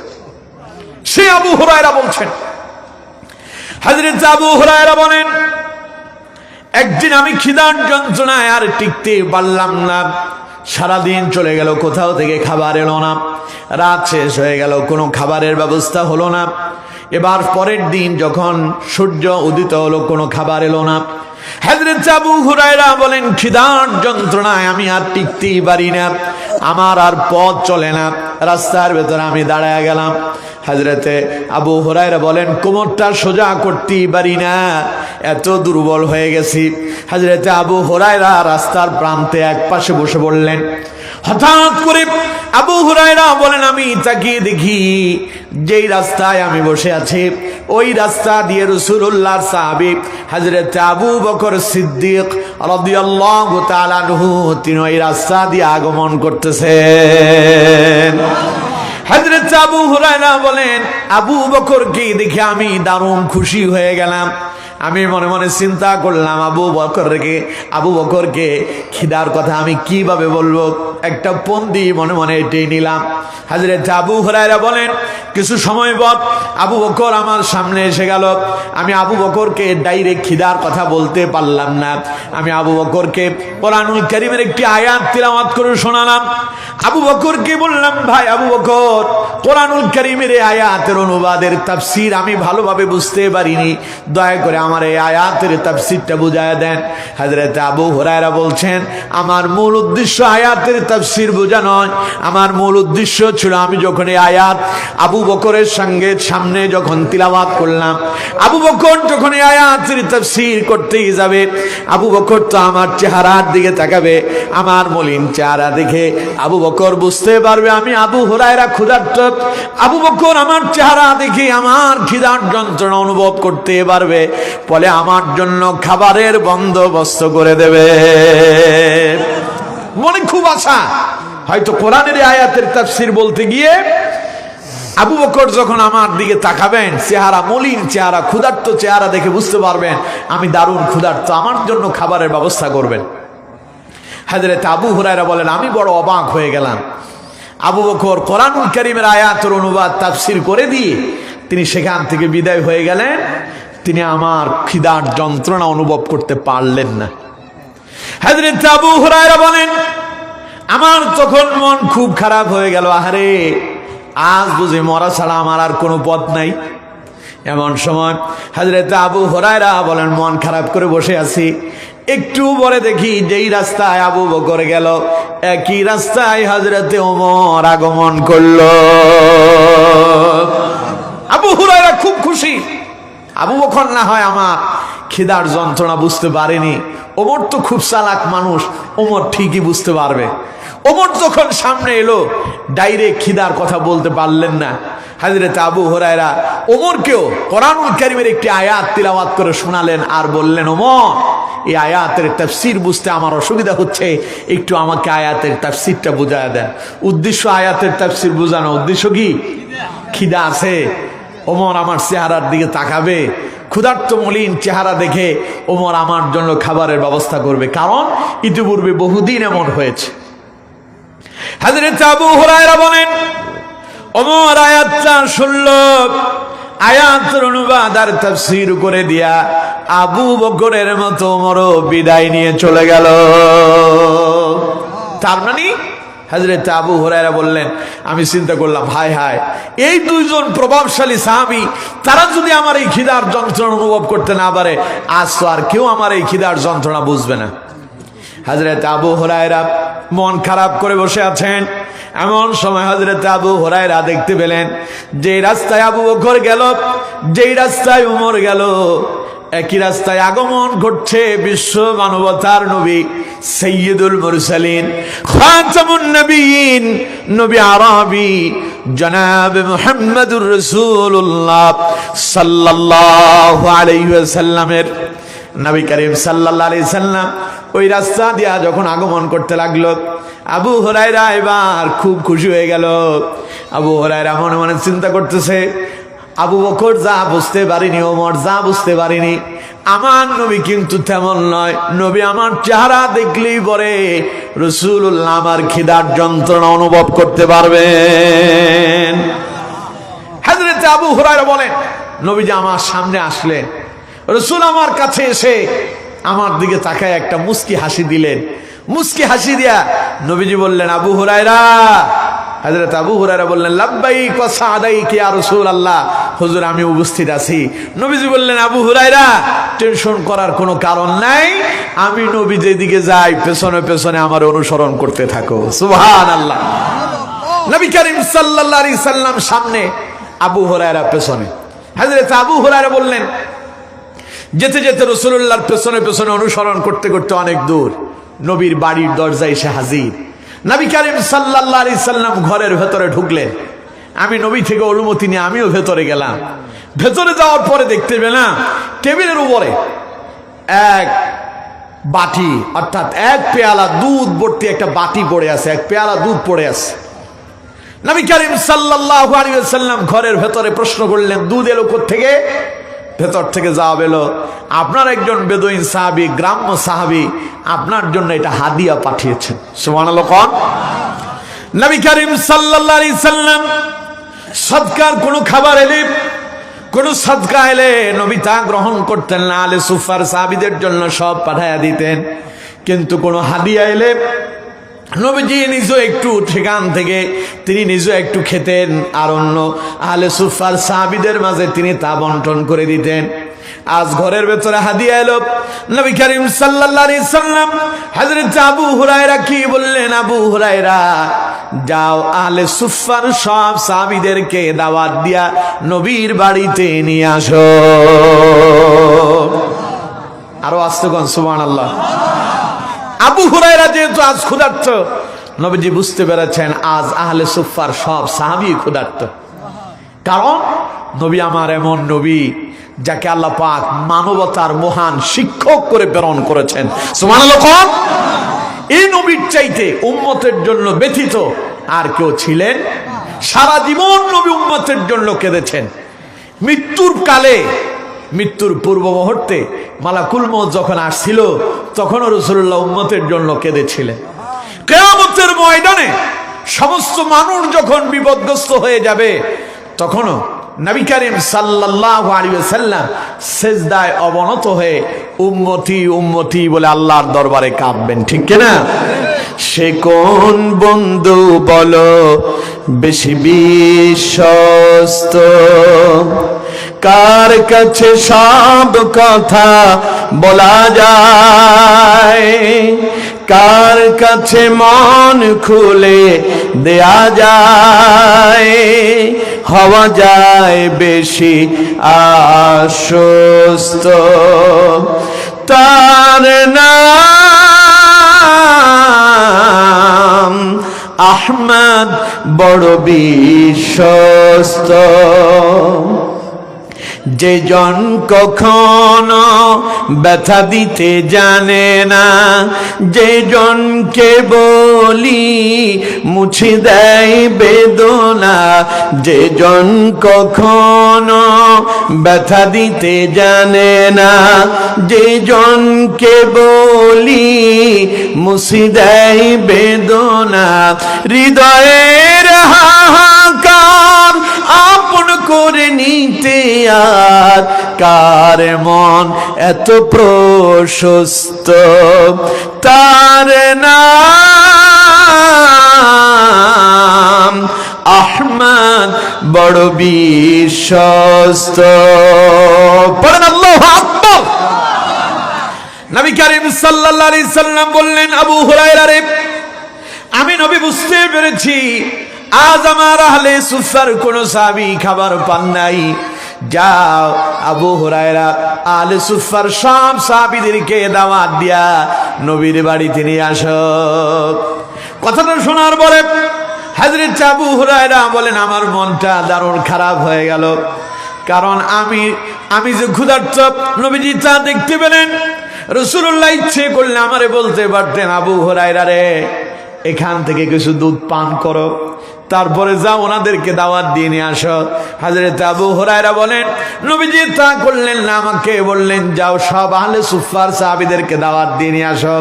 সে আবু হুরায়রা বলছেন, হযরত আবু হুরায়রা বলেন একদিন আমি খিদার যন্ত্রণায় আর টিকতে পারলাম না, সারাদিন চলে গেল, কোথাও থেকে খাবার এলো না, রাত শেষ হয়ে গেল, কোনো খাবারের ব্যবস্থা হলো না। এবার পরের দিন যখন সূর্য উদিত হলো, কোনো খাবার এলো না। হযরত আবু হুরায়রা বলেন, খিদার যন্ত্রণায় আমি আর টিকতেই পারি না, আমার আর পথ চলে না, রাস্তার ভেতরে আমি দাঁড়ায় গেলাম। হযরতে আবু হুরায়রা বলেন, কোমরটা সোজা করতেই পারি না, এত দুর্বল হয়ে গেছি। হযরতে আবু হুরায়রা রাস্তার প্রান্তে এক পাশে বসে পড়লেন। হঠাৎ করে আবু হুরায়রা বলেন, আমি তাকিয়ে দেখি যেই রাস্তায় আমি বসে আছি ওই রাস্তা দিয়ে রাসূলুল্লাহর সাহাবী হযরত আবু বকর সিদ্দিক রাদিয়াল্লাহু তাআলা আনহু তিনি ওই রাস্তা দিয়ে আগমন করতেছেন। হযরত আবু হুরায়রা বলেন, আবু বকরকে দেখে আমি দারুণ খুশি হয়ে গেলাম। আমি মনে মনে চিন্তা করলাম, আবু বকরকে খিদার কথা আমি কিভাবে বলবো, একটা পন্দি মনে মনে এটাই নিলাম। হযরত আবু হুরায়রা বলেন, কিছু সময় পর আবু বকর আমার সামনে এসে গেল। আমি আবু বকরকে ডাইরেক্ট খিদার কথা বলতে পারলাম না। আমি আবু বকরকে কোরআনুল কারীমের একটি আয়াত তিলাওয়াত করে শোনালাম। আবু বকরকে বললাম, ভাই আবু বকর, কোরআনুল কারীমের এই আয়াতের অনুবাদের তাফসীর আমি ভালোভাবে বুঝতে পারিনি, দয়া করে আমার এই আয়াতের তাফসীরটা বুঝায় দেন। হযরত আবু হুরায়রা বলছেন, আমার মূল উদ্দেশ্য আয়াতের তাফসীর বোঝা নয়, আমার মূল উদ্দেশ্য ছিল আমি যখন এই আয়াত আবু বকরের সামনে যখন তিলাওয়াত করলাম, আবু বকর যখন এই আয়াতের তাফসীর করতেই যাবে, আবু বকর তো আমার চেহারার দিকে তাকাবে, আমার মলিন চেহারা দেখে আবু বকর বুঝতে পারবে আমি আবু হুরায়রা ক্ষুধার্ত। আবু বকর আমার চেহারা দেখে আমার খিদার যন্ত্রণা অনুভব করতে পারবে, ফলে আমার জন্য খাবারের বন্দোবস্ত করে দেবে। মনে খুব আশা, হয়তো কোরআনের আয়াতের তাফসীর বলতে গিয়ে আবু বকর যখন আমার দিকে তাকাবেন, চেহারা মলিন চেহারা, ক্ষুধার্ত চেহারা দেখে বুঝতে পারবেন আমি দারুণ ক্ষুধার্ত, আমার জন্য খাবারের ব্যবস্থা করবেন। হযরত আবু হুরায়রা বলেন, আমি বড় অবাক হয়ে গেলাম। আবু বকর কোরআনুল কারীমের আয়াতের অনুবাদ তাফসীর করে দিয়ে তিনি সেখান থেকে বিদায় হয়ে গেলেন। তিনি আমার খিদার যন্ত্রণা অনুভব করতে পারলেন না। হযরত আবু হুরায়রা বলেন, আমার তখন মন খুব খারাপ হয়ে গেল। আহারে, আজ বুঝি মরা ছাড়া আমার আর কোনো পথ নাই। এমন সময় হযরত আবু হুরায়রা বলেন, মন খারাপ করে বসে আছি, একটু পরে দেখি যেই রাস্তায় আবু বকর গেল একই রাস্তায় হযরতে ওমর আগমন করলো। আবু হুরায়রা খুব খুশি। আবু বকর না হয় আমার খিদার যন্ত্রণা বুঝতে পারেনি, ওমর তো খুব চালাক মানুষ, ওমর ঠিকই বুঝতে পারবে। ওমর যখন সামনে এলো ডাইরেক্ট খিদার কথা বলতে পারলেন না। হযরত আবু হুরায়রা ওমরকেও কোরআনুল কারীমের একটি আয়াত তিলাওয়াত করে শোনালেন আর বললেন, ওমর, এই আয়াতের তাফসীর বুঝতে আমার অসুবিধা হচ্ছে, একটু আমাকে আয়াতের তাফসীরটা বুঝায় দেন। উদ্দেশ্য আয়াতের তাফসীর বোঝানো, উদ্দেশ্য কি? খিদা আছে, ওমর আমার চেহারার দিকে তাকাবে, ক্ষুধার্ত মলিন চেহারা দেখে ওমর আমার জন্য খাবারের ব্যবস্থা করবে, কারণ ইতিপূর্বে বহুদিন এমন হয়েছে। হযরত আবু হুরায়রা বলেন, ওমর আয়াতটা শুনল, আয়াতের অনুবাদ আর তাফসীর করে দিয়া আবু বকরের মতো ওমরও বিদায় নিয়ে চলে গেল। তার মানে হযরত আবু হুরায়রা বললেন, আমি চিন্তা করলাম, হায় হায়, এই দুইজন প্রভাবশালী সাহাবী তারা যদি আমার এই খিদার যন্ত্রণা অনুভব করতে না পারে, আজ তো আর কেউ আমার এই খিদার যন্ত্রণা বুঝবে না। হযরত আবু হুরায়রা মন খারাপ করে বসে আছেন। এমন সময় হযরত আবু হুরায়রা দেখতে পেলেন যে রাস্তায় আবু বকর গেল, যেই রাস্তায় ওমর গেল, একই রাস্তায় আগমন ঘটছে বিশ্ব মানবতার নবী সাইয়্যিদুল মুরসালিন খাতামুন নবিয়্যিন নবী আরবি জনাব মুহাম্মদুর রাসূলুল্লাহ সাল্লাল্লাহু আলাইহি ওয়াসাল্লামের নবী করিম সাল্লাল্লাহু আলাইহি সাল্লাম ওই রাস্তা দিয়া যখন আগমন করতে লাগলো, আবু হুরায়রা এবার খুব খুশি হয়ে গেল। আবু হুরায়রা মনে মনে চিন্তা করতেছে, আবু বকর যা বুঝতে পারিনি, ওমর যা বুঝতে পারিনি, আমার নবী কিন্তু তেমন নয়। নবী আমার চেহারা দেখলেই পরে রাসূলুল্লাহ আমার খিদার যন্ত্রণা অনুভব করতে পারবেন। হযরত আবু হুরায়রা বলেন, নবীজি আমার সামনে আসলেন, রাসূল আমার কাছে এসে আমার দিকে তাকায় একটা মুস্কি হাসি দিলেন। মুস্কি হাসি দিয়া নবীজি বললেন, আবু হুরায়রা, হযরত আবু হুরায়রা বললেন লাব্বাইক ওয়া সাদাইক ইয়া রাসূলুল্লাহ, হুজুর আমি উপস্থিত আছি। নবীজি বললেন আবু হুরায়রা টেনশন করার কোনো কারণ নাই, আমি নবী যেদিকে যাই পেছনে পেছনে আমার অনুসরণ করতে থাকো। সুবহানাল্লাহ। নবী করিম সাল্লাল্লাহু আলাইহি সাল্লাম সামনে, আবু হুরায়রা পেছনে। হযরত আবু হুরায়রা বললেন যেতে যেতে রাসূলুল্লাহর পেছনে পেছনে অনুসরণ করতে করতে অনেক দূর নবীর বাড়ির দরজায় এসে হাজির। নবী করিম সাল্লাল্লাহু আলাইহি সাল্লাম ঘরের ভেতরে ঢুকলেন। আমি নবী থেকে অনুমতি নিয়ে আমিও ভেতরে গেলাম। ভেতরে যাওয়ার পরে দেখতে পেলাম টেবিলের উপরে এক বাটি, অর্থাৎ এক পেয়ালা দুধ ভর্তি একটা বাটি পড়ে আছে, এক পেয়ালা দুধ পড়ে আছে। নবী করিম সাল্লাল্লাহু আলাইহি ওয়াসাল্লাম ঘরের ভেতরে প্রশ্ন করলেন দুধ এলো কোত্থেকে? ভেতর থেকে জবাব এলো আপনার একজন বেদুইন সাহাবী, গ্রাম্য সাহাবী আপনার জন্য এটা হাদিয়া পাঠিয়েছেন। সুবহানাল্লাহ। কোন নবী করিম সাল্লাল্লাহু আলাইহি সাল্লাম সদকার কোন খাবার এলে, কোন সদকা এলে নবী তা গ্রহণ করতেন না। আলে সুফার সাহাবীদের জন্য সব পাঠায়া দিতেন, কিন্তু কোন হাদিয়া এলে নবীজি নিজে একটু সেখান থেকে তিনি নিজে একটু খেতেন, আর অন্য আহলে সুফার সাহাবীদের মাঝে তিনি তা বন্টন করে দিতেন। আজ ঘরের ভেতরে হাদিয়া এলো। নবী করিম সাল্লাল্লাহু আলাইহি সাল্লাম হযরত আবু হুরায়রা কি বললেন, আবু হুরায়রা যাও আহলে সুফার সব সাহাবীদেরকে দাওয়াত দিয়া নবীর বাড়িতে নিয়ে আসো। আরো আস্তে কোন সুবহানাল্লাহ। আবু হুরায়রা যেহেতু আজ ক্ষুধার্ত, নবীজি বুঝতে পেরেছেন আজ আহলে সুফার সব সাহাবী ক্ষুধার্ত। কারণ নবী আমার এমন নবী যাকে আল্লাহ পাক মানবতার মহান শিক্ষক করে প্রেরণ করেছেন। সুবহানাল্লাহ। এই নবীর চাইতে উম্মতের জন্য ব্যথিত আর কেউ ছিলেন? সারা জীবন নবী উম্মতের জন্য কেঁদেছেন। মৃত্যুর কালে, মৃত্যুর পূর্ব মুহূর্তে মালাকুল মউত যখন আসছিল তখনও রাসূলুল্লাহ উম্মতের জন্য কেঁদেছিলেন। কিয়ামতের ময়দানে সমস্ত মানুষ যখন বিপদগ্রস্ত হয়ে যাবে তখনও নবী করিম সাল্লাল্লাহু আলাইহি ওয়াসাল্লাম সিজদায় অবনত হয়ে উম্মতি উম্মতি বলে আল্লাহর দরবারে কাঁদবেন, ঠিক কি না? সে কোন বন্ধু বলো বেশি বিশ্বস্ত, কার কাছে সব কথা বলা যায়, কার কাছে মন খুলে দেয়া যায়, হওয়া যায় বেশি আশ্বস্ত। তার নাম আহমদ বড় বিশ্বস্ত। যে জন কখনো ব্যথা দিতে জানে না, যে জনকে বলি মুছে দেয় বেদনা, যে জন কখনো ব্যথা দিতে জানে না, যে জনকে বলি মুছে দেয় বেদনা, হৃদয়ের হাহাকার আপন করে নিতে আর কার মন এত প্রশস্ত। তার নাম আহমদ বড় বিশ্বস্ত। পড়েন আল্লাহু আকবার। নবী করিম সাল্লাল্লাহু আলাইহি সাল্লাম বললেন আবু হুরায়রা রে, আমি নবী বুঝতে পেরেছি আজ আমার আহলে সুফার কোন সাহাবী খাবার পান নাই। যাও আবু হুরায়রা আহলে সুফার সব সাহাবীদেরকে দাওয়াত দিয়া নবীর বাড়িতে নিয়ে আসো। কথাটা শোনার পরে হযরত আবু হুরায়রা বলেন আমার মনটা দারুণ খারাপ হয়ে গেল, কারণ আমি যে ক্ষুধার্ত নবীজি তা দেখতে পেলেন। রাসূলুল্লাহ ইচ্ছে করলে আমারে বলতে পারতেন আবু হুরায়রা রে এখান থেকে কিছু দুধ পান করো, তারপরে যাও ওনাদেরকে দাওয়াত দিয়ে নিয়ে আসো। হযরত আবু হুরায়রা বলেন নবীজি তা করলেন না, আমাকে বললেন যাও সব আহলে সুফার সাহাবীদেরকে দাওয়াত দিয়ে নিয়ে আসো।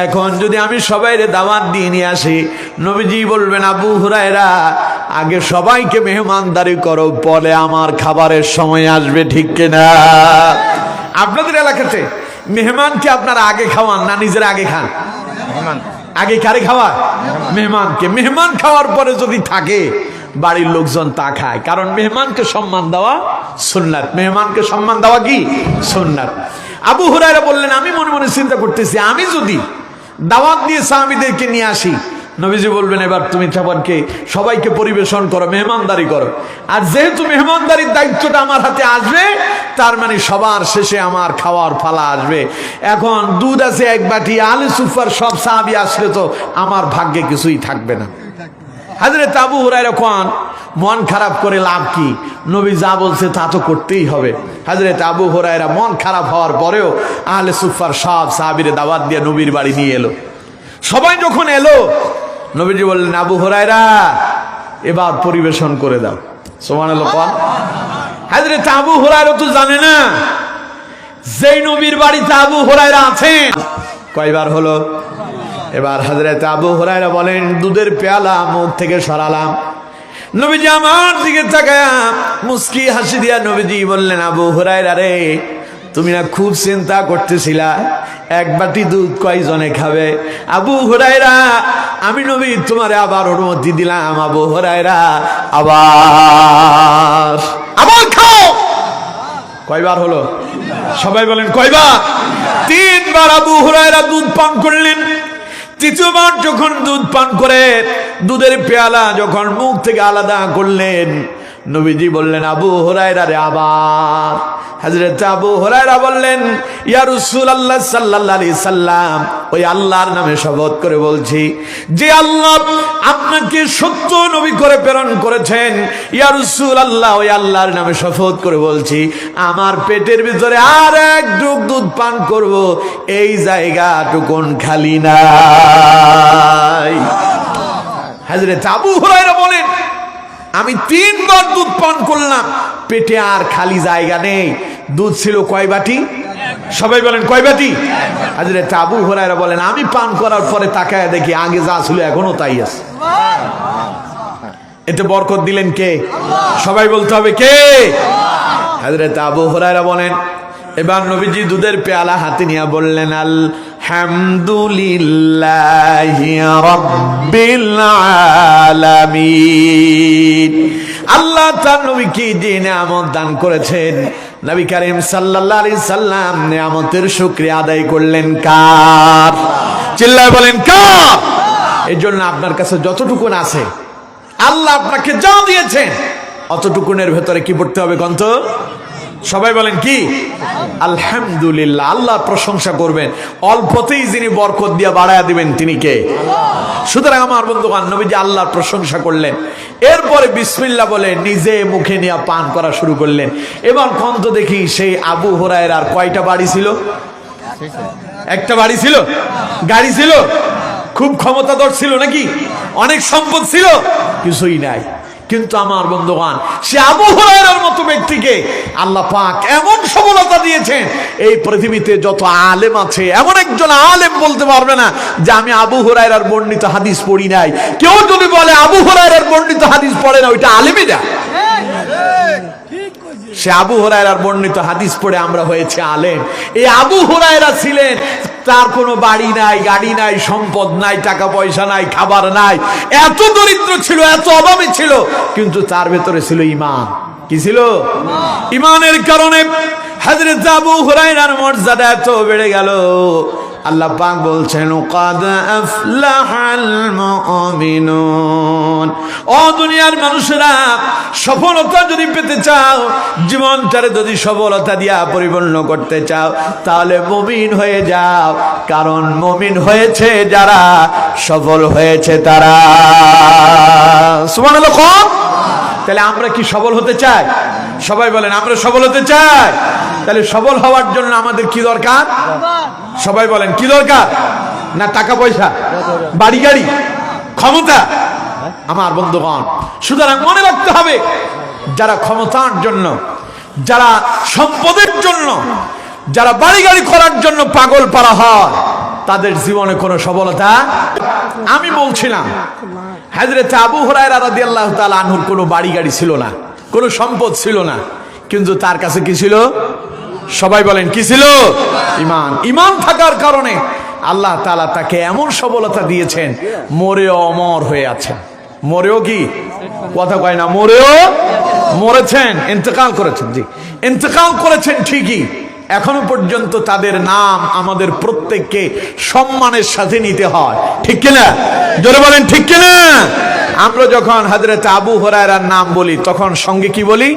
এখন যদি আমি সবাইরে দাওয়াত দিয়ে নিয়ে আসি, নবীজি বলবেন আবু হুরায়রা আগে সবাইকে মেহমানদারি করো, পরে আমার খাবারের সময় আসবে, ঠিক কিনা? আপনাদের এলাকাতে মেহমানকে আপনারা আগে খাওয়ান না নিজেরা আগে খান? আগে কারে খাওয়া? মেহমানকে। মেহমান খাওয়ার পরে যদি থাকে বাড়ির লোকজন তা খায়, কারণ মেহমানকে সম্মান দেওয়া সুন্নাত। মেহমানকে সম্মান দেওয়া কি সুন্নাত। আবু হুরায়রা বললেন, আমি মনে মনে চিন্তা করতেছি, আমি যদি দাওয়াত দিয়ে সাহাবীদেরকে নিয়ে আসি, নবীজি বলবেন এবার তুমি খাবারকে সবাইকে পরিবেশন করো, মেহমানদারি করো। আর যেহেতু মেহমানদারির দায়িত্বটা আমার হাতে আসবে, তার মানে সবার শেষে আমার খাওয়ার ফালা আসবে। এখন দুধ আছে এক বাটি, আলে সুফার সব সাহাবী আসলে তো আমার ভাগ্যে কিছুই থাকবে না। হযরত আবু হুরায়রা কোন মন খারাপ করে লাভ কি? নবী যা বলছে তা তো করতেই হবে। হযরত আবু হুরায়রা মন খারাপ হওয়ার পরেও আহলে সুফার সব সাহাবীরে দাওয়াত দিয়ে নবীর বাড়ি নিয়ে এলো। সবাই যখন এলো, নবীজি বললেন, আবু হুরায়রা এবার পরিবেশন করে দাও। সুবহানাল্লাহ। হযরত আবু হুরায়রা তো জানে না যেই নবীর বাড়িতে আবু হুরায়রা আছেন। কয়বার হলো? এবার হযরত আবু হুরায়রা বলেন, দুধের পেয়ালা মুখ থেকে সরালাম। নবীজি আমার দিকে তাকায়া মুস্কি হাসি দিয়া নবীজি বললেন, আবু হুরায়রা রে, তুমি না খুব চিন্তা করতেছিলা এক বাটি দুধ কয়জনে খাবে? আবু হুরায়রা, আমি নবী তোমারে আবার অনুমতি দিলাম, আবু হুরায়রা আবার আবার খাও। কয়বার হলো? সবাই বলেন কয়বার? 3 বার আবু হুরায়রা দুধ পান করলেন। তৃতীয়বার যখন দুধ পান করে দুধের পেয়ালা যখন মুখ থেকে আলাদা করলেন, নবীজি বললেন, আবু হুরায়রা রে আবার। হযরত আবু হুরায়রা বললেন, ইয়া রাসূলুল্লাহ সাল্লাল্লাহু আলাইহি সাল্লাম, ওই আল্লাহর নামে শপথ করে বলছি, যে আল্লাহ আপনাকে সত্য নবী করে প্রেরণ করেছেন, ইয়া রাসূলুল্লাহ, ওই আল্লাহর নামে শপথ করে বলছি, আমার পেটের ভিতরে আর এক ঢোক দুধ পান করব, এই জায়গাটুকুন খালি নাই। হযরত আবু হুরায়রা বলেন, আমি 3 বার দুধ পান করলাম, পেটে আর খালি জায়গা নেই। দুধ ছিল কয় বাটি? সবাই বলেন কয় বাটি? হযরত আবু হুরায়রা বলেন, আমি পান করার পরে তাকায় দেখি আগে যা ছিল এখনো তাই আছে। এতে বরকত দিলেন কে? সবাই বলতে হবে কে? হযরত আবু হুরায়রা বলেন, এবার নবীজি দুধের পেয়ালা হাতে নিয়ে বললেন, আলহামদুলিল্লাহি রাব্বিল আলামিন। আল্লাহ তার নবীকে যে নিয়ামত দান করেছেন, নবী করিম সাল্লাল্লাহু আলাইহি সাল্লাম নিয়ামতের শুকরিয়া আদায় করলেন কার? চিল্লায় বলেন কার? এই জন্য আপনার কাছে যতটুকুন আছে, আল্লাহ আপনাকে যা দিয়েছেন, অতটুকুনের ভেতরে কি পড়তে হবে গন্ত? সবাই বলেন কি? আলহামদুলিল্লাহ। আল্লাহর প্রশংসা করবেন। অল্পতেই যিনি বরকত দিয়ে বাড়ায়া দিবেন তিনি কে? সুতরাং আমার বন্ধুগণ, নবীজি আল্লাহর প্রশংসা করলেন, এরপরে বিসমিল্লাহ বলে নিজে মুখে নিয়ে পান করা শুরু করলেন। এবার কন্ত দেখি সেই আবু হুরায়রার কয়টা বাড়ি ছিল? একটা বাড়ি ছিল? গাড়ি ছিল? খুব ক্ষমতাধর ছিল নাকি? অনেক সম্পদ ছিল? কিছুই নাই। কিন্তু আমার বন্ধুগণ, সে আবু হুরায়রার মতো ব্যক্তিকে আল্লাহ পাক এমন সফলতা দিয়েছেন, এই পৃথিবীতে যত আলেম আছে এমন একজন আলেম বলতে পারবে না যে আমি আবু হুরায়রার বর্ণিত হাদিস পড়ি নাই। কেউ যদি বলে আবু হুরায়রার বর্ণিত হাদিস পড়ে না, ওইটা আলেমই না। সে আবু হুরায়রার বর্ণিত হাদিস পড়ে আমরা হয়েছে আলেম। এই আবু হুরায়রা ছিলেন, তার কোনো বাড়ি নাই, গাড়ি নাই, সম্পদ নাই, টাকা পয়সা নাই, খাবার নাই, এত দরিদ্র ছিল, এত অভাবে ছিল, কিন্তু তার ভেতরে ছিল ঈমান। কি ছিল? ঈমানের কারণে হযরত আবু হুরায়রার মর্যাদা এত বেড়ে গেল। আল্লাহ পাক বলছেন, ক্বাদ আফলাহাল মুমিনুন। ও দুনিয়ার মানুষেরা, সফলতা যদি পেতে চাও, জীবনটারে যদি সফলতা দিয়া পরিপূর্ণ করতে চাও, তাহলে মুমিন হয়ে যাও। কারণ মুমিন হয়েছে যারা, সফল হয়েছে তারা। সুবহানাল্লাহ। তাহলে আমরা কি সফল হতে চাই? সবাই বলেন আমরা সফল হতে চাই। তাহলে সফল হওয়ার জন্য আমাদের কি দরকার? সবাই বলেন কি দরকার? না টাকা পয়সা, বাড়ি গাড়ি, ক্ষমতা? আমার বন্ধুগণ, সুতরাং মনে রাখতে হবে, যারা ক্ষমতার জন্য, যারা সম্পদের জন্য, যারা বাড়ি গাড়ি করার জন্য পাগল পারা হয়, তাদের জীবনে কোনো সফলতা। আমি বলছিলাম হযরত আবু হুরায়রা রাদিয়াল্লাহু তাআলা আনহুর কোনো বাড়ি গাড়ি ছিল না, কোনো সম্পদ ছিল না, কিন্তু তার কাছে কি ছিল? সবাই বলেন কি ছিল? ঈমান। ঈমান থাকার কারণে আল্লাহ তাআলা তাকে এমন সবলতা দিয়েছেন, মরেও অমর হয়ে আছেন। মরেও কি কথা কয় না, মরেও মরেছেন, ইন্তেকাল করেছেন। জি, ইন্তেকাল করেছেন ঠিকই, এখনো পর্যন্ত তাদের নাম আমাদের প্রত্যেককে সম্মানের সাথে নিতে হয়, ঠিক কিনা? জোরে বলেন ঠিক কিনা? আমরা যখন হযরত আবু হুরায়রার নাম বলি তখন সঙ্গে কি বলি?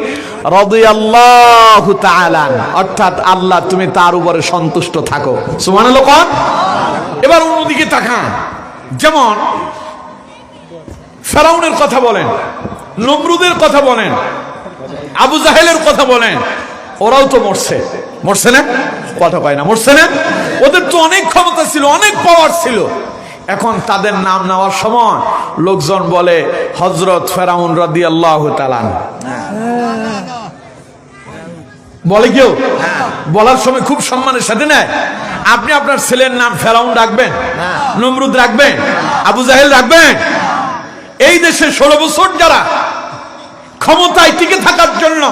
রাদিয়াল্লাহু তাআলা, অর্থাৎ আল্লাহ তুমি তার উপরে সন্তুষ্ট থাকো। সুবহানাল্লাহ কোন। এবার অন্যদিকে তাকান, যেমন ফেরাউনের কথা বলেন, নমরুদের কথা বলেন, আবু জাহেলের কথা বলেন, ওরাও তো মরছে, মরছে না? কথা কয় না, মরছে না? ওদের তো অনেক ক্ষমতা ছিল, অনেক পাওয়ার ছিল। এখন তাদের নাম নেওয়ার সময় লোকজন বলে হযরত ফেরাউন রাদিয়াল্লাহু তাআলা, বলে কেউ? বলার সময় খুব সম্মানের সাথে নেয়। আপনি আপনার ছেলের নাম ফেরাউন রাখবেন? নমরুদ রাখবেন? আবু জাহেল রাখবেন? এই দেশে 16 বছর যারা ক্ষমতায় টিকে থাকার জন্য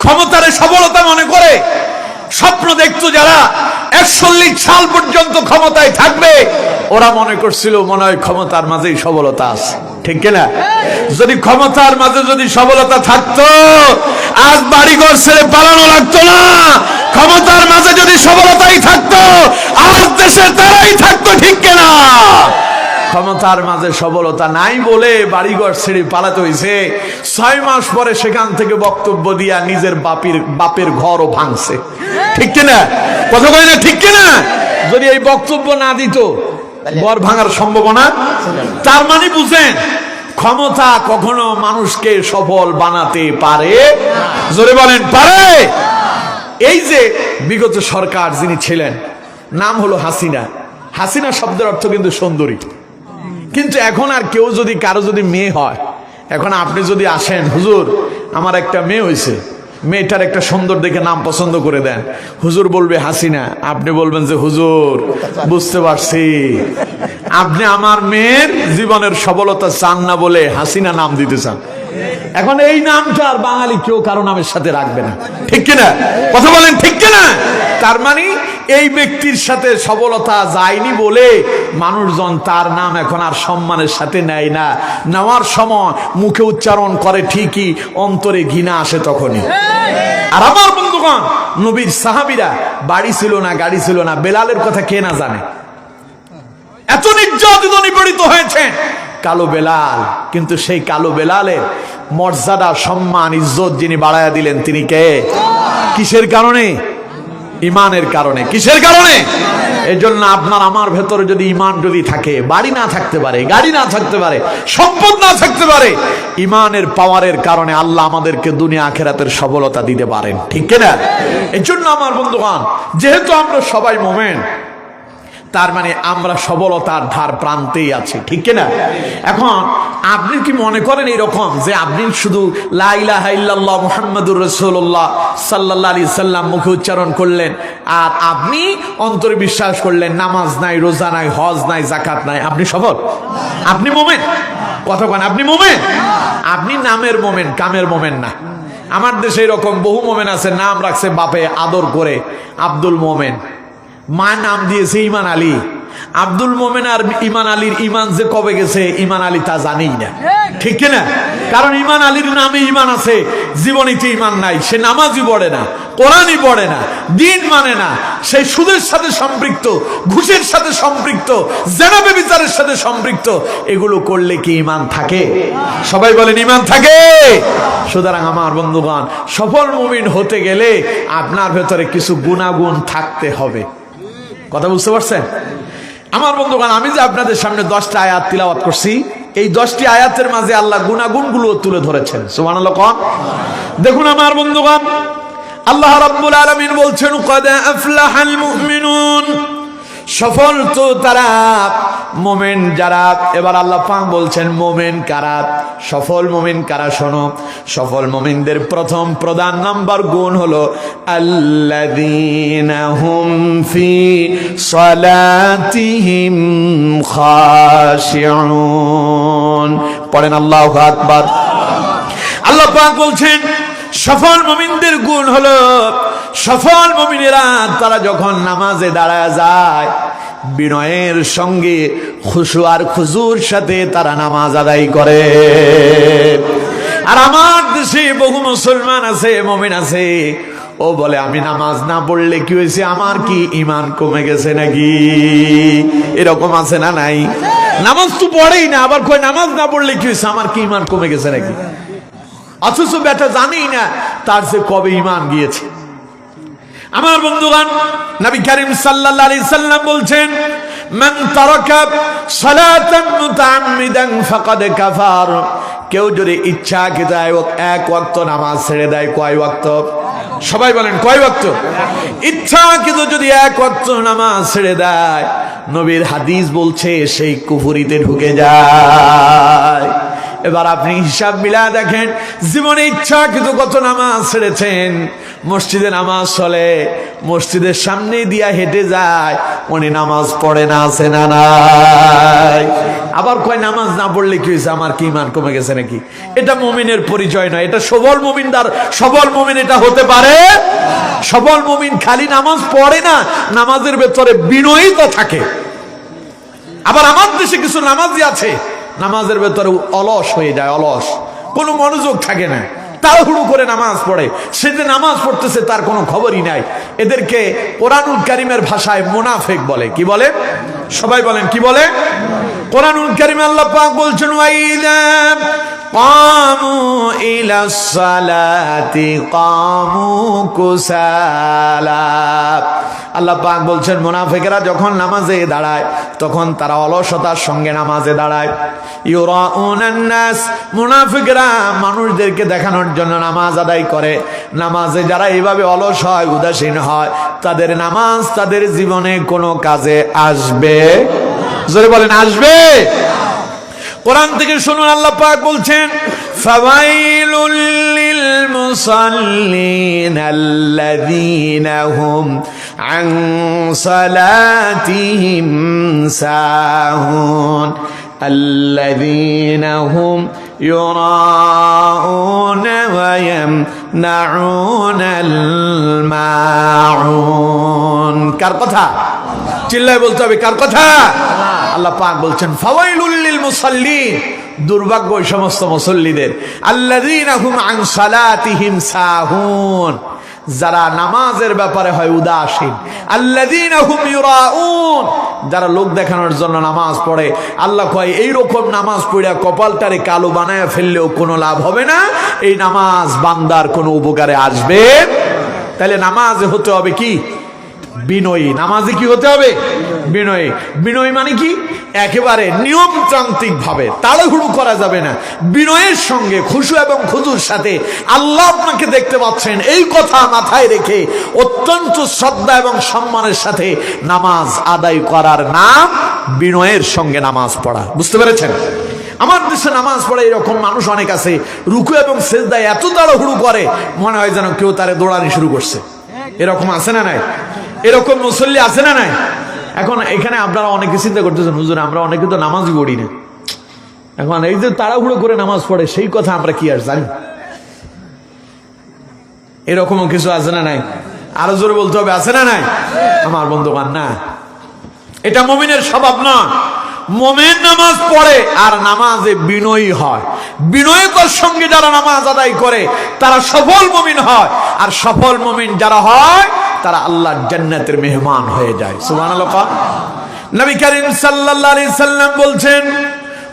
ক্ষমতার সবলতা মনে করে স্বপ্ন দেখতো, যারা 41 সাল পর্যন্ত ক্ষমতায় থাকবে, ওরা মনে করছিল মনে হয় ক্ষমতার মাঝেই সবলতা আছে, ঠিক কিনা? যদি ক্ষমতার মাঝে যদি সবলতা থাকতো আজ বাড়িঘর ছেড়ে পালানো লাগতো না। ক্ষমতার মাঝে যদি সবলতাই থাকতো আজ দেশে তারাই থাকতো, ঠিক কিনা? ক্ষমতার মাঝে সবলতা নাই বলে বাড়িঘর ছেড়ে পালাতে হয়েছে। 6 মাস পরে সেখান থেকে বক্তব্য দিয়া নিজের বাপের ঘরও ভাঙছে, ঠিক কিনা? কথা কয় না, ঠিক কিনা? যদি এই বক্তব্য না দিত ঘর ভাঙার সম্ভাবনা। তার মানে বুঝেন, ক্ষমতা কখনো মানুষকে সফল বানাতে পারে? জোরে বলেন, পারে? এই যে বিগত সরকার যিনি ছিলেন, নাম হলো হাসিনা। হাসিনা শব্দের অর্থ কিন্তু সুন্দরী। কিন্তু এখন আর কেউ যদি কারো যদি মেয়ে হয়, এখন আপনি যদি আসেন, হুজুর আমার একটা মেয়ে হয়েছে, মেয়েটার একটা সুন্দর দেখে নাম পছন্দ করে দেন, হুজুর বলবে হাসিনা, আপনি বলবেন যে হুজুর বুঝতে পারছি আপনি আমার মেয়ের জীবনের সফলতা চান না বলে হাসিনা নাম দিতে চান। এখন এই নামটা আর বাঙালি কেউ কারো নামের সাথে রাখবে না, ঠিক কিনা? কথা বলেন ঠিক কিনা? তার মানে এই ব্যক্তির সাথে সফলতা যায়নি বলে মানুষজন তার নাম এখন আর সম্মানের সাথে নেয় না। নেওয়ার সময় মুখে উচ্চারণ করে ঠিকই, অন্তরে ঘৃণা আসে তখনই। আর আমার বন্ধুগণ, নবীর সাহাবীরা বাড়ি ছিল না, গাড়ি ছিল না, বেলালের কথা কে না জানে? এত নির্যাতিত নিপীড়িত হয়েছে কালো বেলাল, কিন্তু সেই কালো বেলালের মর্যাদা, সম্মান, ইজ্জত যিনি বাড়ায়া দিলেন তিনি কে? কিসের কারণে? ইমানের কারণে। কিসের কারণে? এই জন্য আপনার আমার ভেতরে যদি ইমান যদি থাকে, বাড়ি না থাকতে পারে, গাড়ি না থাকতে পারে, সম্পদ না থাকতে পারে, ইমানের পাওয়ারের কারণে আল্লাহ আমাদেরকে দুনিয়া আখিরাতের সফলতা দিতে পারেন, ঠিক কিনা? এই জন্য আমার বন্ধুগণ, যেহেতু আমরা সবাই মুমিন, তার মানে আমরা সবলতার ধার প্রান্তেই আছি, ঠিক কিনা? এখন আপনি কি মনে করেন এরকম যে আপনি শুধু লা ইলাহা ইল্লাল্লাহ মুহাম্মাদুর রাসূলুল্লাহ সাল্লাল্লাহু আলাইহি সাল্লাম মুখে উচ্চারণ করলেন আর আপনি অন্তরে বিশ্বাস করলেন নামাজ নাই, রোজা নাই, হজ নাই, যাকাত নাই, আপনি সফল? আপনি মুমিন? কথা বলেন, আপনি মুমিন? আপনি নামের মুমিন, কামের মুমিন না। আমার দেশে এরকম বহু মুমিন আছে, নাম রাখছে বাপে আদর করে আব্দুল মোমেন, মা নাম দিয়েছে ইমান আলী। আব্দুল মোমেন আর ইমান আলীর ইমান যে কবে গেছে ইমান আলী তা জানেই না, ঠিক কিনা? কারণ ইমান আলীর নামে ইমান আছে, জীবনীতে ইমান নাই। সে নামাজই পড়ে না, কোরআনই পড়ে না, দিন মানে না, সেই সুদের সাথে সম্পৃক্ত, ঘুষের সাথে সম্পৃক্ত, জেনা ব্যভিচারের সাথে সম্পৃক্ত। এগুলো করলে কি ইমান থাকে? সবাই বলেন ইমান থাকে? সুতরাং আমার বন্ধুগণ, সফল মুমিন হতে গেলে আপনার ভেতরে কিছু গুণাগুণ থাকতে হবে। কথা বুঝতে পারছেন? আমার বন্ধুগণ, আমি যে আপনাদের সামনে 10টা আয়াত তিলাওয়াত করছি, এই 10টি আয়াতের মাঝে আল্লাহ গুণাগুণগুলো তুলে ধরেছেন। সুবহানাল্লাহ কোন। দেখুন আমার বন্ধুগণ, আল্লাহ রাব্বুল আলামিন বলছেন ক্বাদ আফলাহাল মুমিনুন, সফল তো তারা মুমিন যারা। এবার আল্লাহ পাক বলছেন মুমিন কারা, সফল মুমিন কারা? শোনো, সফল মুমিনদের প্রথম প্রধান নাম্বার গুণ হলো আল্লাযীনা হুম ফি সালাতিহিম খাশিউন। পড়েন আল্লাহু আকবার। আল্লাহ পাক বলছেন সফল মুমিনদের গুণ হলো, সফল মুমিনেরা তারা যখন নামাজে দাঁড়ায় যায়, বিনয়ের সঙ্গে খুশু আর খুজুর সাথে তারা নামাজ আদায় করে। আর আমার দেশে বহু মুসলমান আছে, মুমিন আছে, ও বলে আমি নামাজ না পড়লে কি হয়েছে, আমার কি ঈমান কমে গেছে নাকি? এরকম আছে না নাই? নামাজ তো পড়েই না, আবার কয় নামাজ না পড়লে কি হয়েছে, আমার কি ঈমান কমে গেছে নাকি? অথচ বেটা জানেই না তার যে কবে ঈমান গিয়েছে। আমার বন্ধুগণ, নবী করিম সাল্লাল্লাহু আলাইহি সাল্লাম বলছেন, মান তারাকা সালাতান মুতাআম্মিদান ফাকাদ কাফার। কেউ যদি ইচ্ছাকৃত এক ওয়াক্ত নামাজ ছেড়ে দেয়, কয় ওয়াক্ত? সবাই বলেন কয় ওয়াক্ত? ইচ্ছাকৃত যদি এক ওয়াক্ত নামাজ ছেড়ে দেয়, নবীর হাদিস বলছে সেই কুফরিতে ঢুকে যায়। এবার আপনি হিসাব মিলা দেখেন, জীবনে ইচ্ছাকৃত কত নামাজ ছেড়েছেন। মসজিদে নামাজ চলে, মসজিদের সামনে দিয়া হেঁটে যায়, উনি নামাজ পড়ে না, আছে না নাই? আবার কয় নামাজ না পড়লে কি হয়েছে, আমার কি ঈমান কমে গেছে নাকি? এটা মুমিনের পরিচয় নয়, এটা সবল মুমিনদার। সবল মুমিন এটা হতে পারে। সবল মুমিন খালি নামাজ পড়ে না, নামাজের ভেতরে বিনয়িতা থাকে। আবার আমার দেশে কিছু নামাজি আছে, নামাজের ভেতরে অলস হয়ে যায়, অলস, কোনো মনোযোগ থাকে না, তাড়াহুড়ো করে নামাজ পড়ে। সে যে নামাজ পড়তেছে তার কোনো খবরই নাই। এদেরকে কোরআনুল কারীমের ভাষায় মুনাফিক বলে। কি বলে? সবাই বলেন কি বলে? কোরআনুল কারীমে আল্লাহ পাক বলছেন, ওয়াইদা কামু ইলাস সালাতি কামু কুসালা। আল্লাহ পাক বলছেন, মুনাফিকরা যখন নামাজে দাঁড়ায় তখন তারা অলসতার সঙ্গে নামাজে দাঁড়ায়। ইউরাউনান নাস, মুনাফিকরা মানুষদেরকে দেখানোর জন্য নামাজ আদায় করে। নামাজে যারা এইভাবে অলস হয়, উদাসীন হয়, তাদের নামাজ তাদের জীবনে কোনো কাজে আসবে? জোরে বলেন আসবে? কোরআন থেকে শুনুন, আল্লাহ পাক বলছেন, ফাওয়াইলুল লিল মুসাল্লিন আল্লাযীনা হুম আন সালাতিহিম সাহুন আল্লাযীনা হুম ইউরাউনা ওয়া ইয়ামনাউনাল মাউন। কার কথা? চিল্লায় বলতে হবে, কার কথা? আল্লাহ পাক বলছেন, ফাওয়াইলুল লিল মুসাল্লিন, দুর্ভাগ্য ওই সমস্ত মুসল্লিদের, আল্লাযীনা হুম আন সালাতিহিম সাহুন, যারা নামাজের ব্যাপারে হয় উদাসীন, আল্লাযীনা হুম ইউরাউন, যারা লোক দেখানোর জন্য নামাজ পড়ে। আল্লাহ কয়, এইরকম নামাজ পড়া কপালটারে কালো বানায় ফেললেও কোনো লাভ হবে না, এই নামাজ বান্দার কোনো উপকারে আসবে। তাহলে নামাজে হতে হবে কি? বিনয়ী। নামাজে কি হতে হবে? বিনয়ী। বিনয়ী মানে কি? একেবারে নিয়মতান্ত্রিক ভাবে, তাড়াহুড়ো করা যাবে না। বিনয়ের সঙ্গে, খুশু এবং খুজুর সাথে আল্লাহ আপনাকে দেখতে পাচ্ছেন, এই কথা মাথায় রেখে অত্যন্ত শ্রদ্ধা এবং সম্মানের সাথে নামাজ আদায় করার নাম বিনয়ের সঙ্গে নামাজ পড়া। বুঝতে পেরেছেন? আমার দেশে নামাজ পড়ে এরকম মানুষ অনেক আছে, রুকু এবং সেজদায় এত তাড়াহুড়ো করে মনে হয় যেন কেউ তারে দৌড়ানি শুরু করছে। এরকম আছে না নাই? এরকম মুসল্লি আছে না নাই? এখন এখানে আপনারা অনেকে চিন্তা করতেছেন, হুজুর আমরা অনেকে তো নামাজই পড়ি না। এখন এই যে তাড়াহুড়ো করে নামাজ পড়ে, সেই কথা আমরা কি আর জানি? এরকমও কিছু আছে না নাই? আরো জোরে বলতে হবে, আছে না নাই? আমার বন্ধুগণ, না, এটা মুমিনের স্বভাব না। মুমিন নামাজ পড়ে আর নামাজে বিনয়ী হয়। বিনয়তার সঙ্গে যারা নামাজ আদায় করে তারা সফল মুমিন হয়। আর সফল মুমিন যারা হয় তারা আল্লাহর জান্নাতের মেহমান হয়ে যায়। সুবহানাল্লাহ। নবী করিম সাল্লাল্লাহু আলাইহি সাল্লাম বলছেন,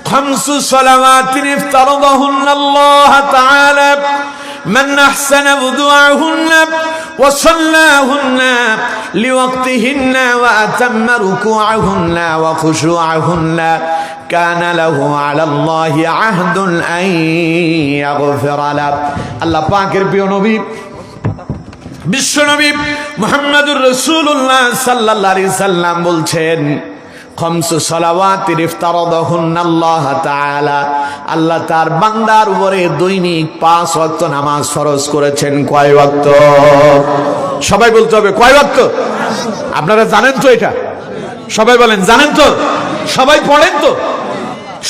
খামসু সালাওয়াতিন ইফতারাদাহুন্নাল্লাহু তাআলা মান আহসানা wudu'ahunna wa sallahunna liwaqtihinna wa atamma ruku'ahunna wa khushu'ahunna kana lahu 'ala Allahi 'ahdun an yaghfira lahu। আল্লাহ পাকের প্রিয় নবী বিশ্ব নবী মুহাম্মদুর রাসূলুল্লাহ সাল্লাল্লাহু আলাইহি সাল্লাম বলছেন, খামসু সালাওয়াতিন ইফতারাদাহুন্নাল্লাহু তাআলা, আল্লাহ তার বান্দার উপরে দৈনিক 5 ওয়াক্ত নামাজ ফরজ করেছেন। কয় ওয়াক্ত? সবাই বলতে হবে, কয় ওয়াক্ত? আপনারা জানেন তো এটা? সবাই বলেন, জানেন তো? সবাই পড়েন তো?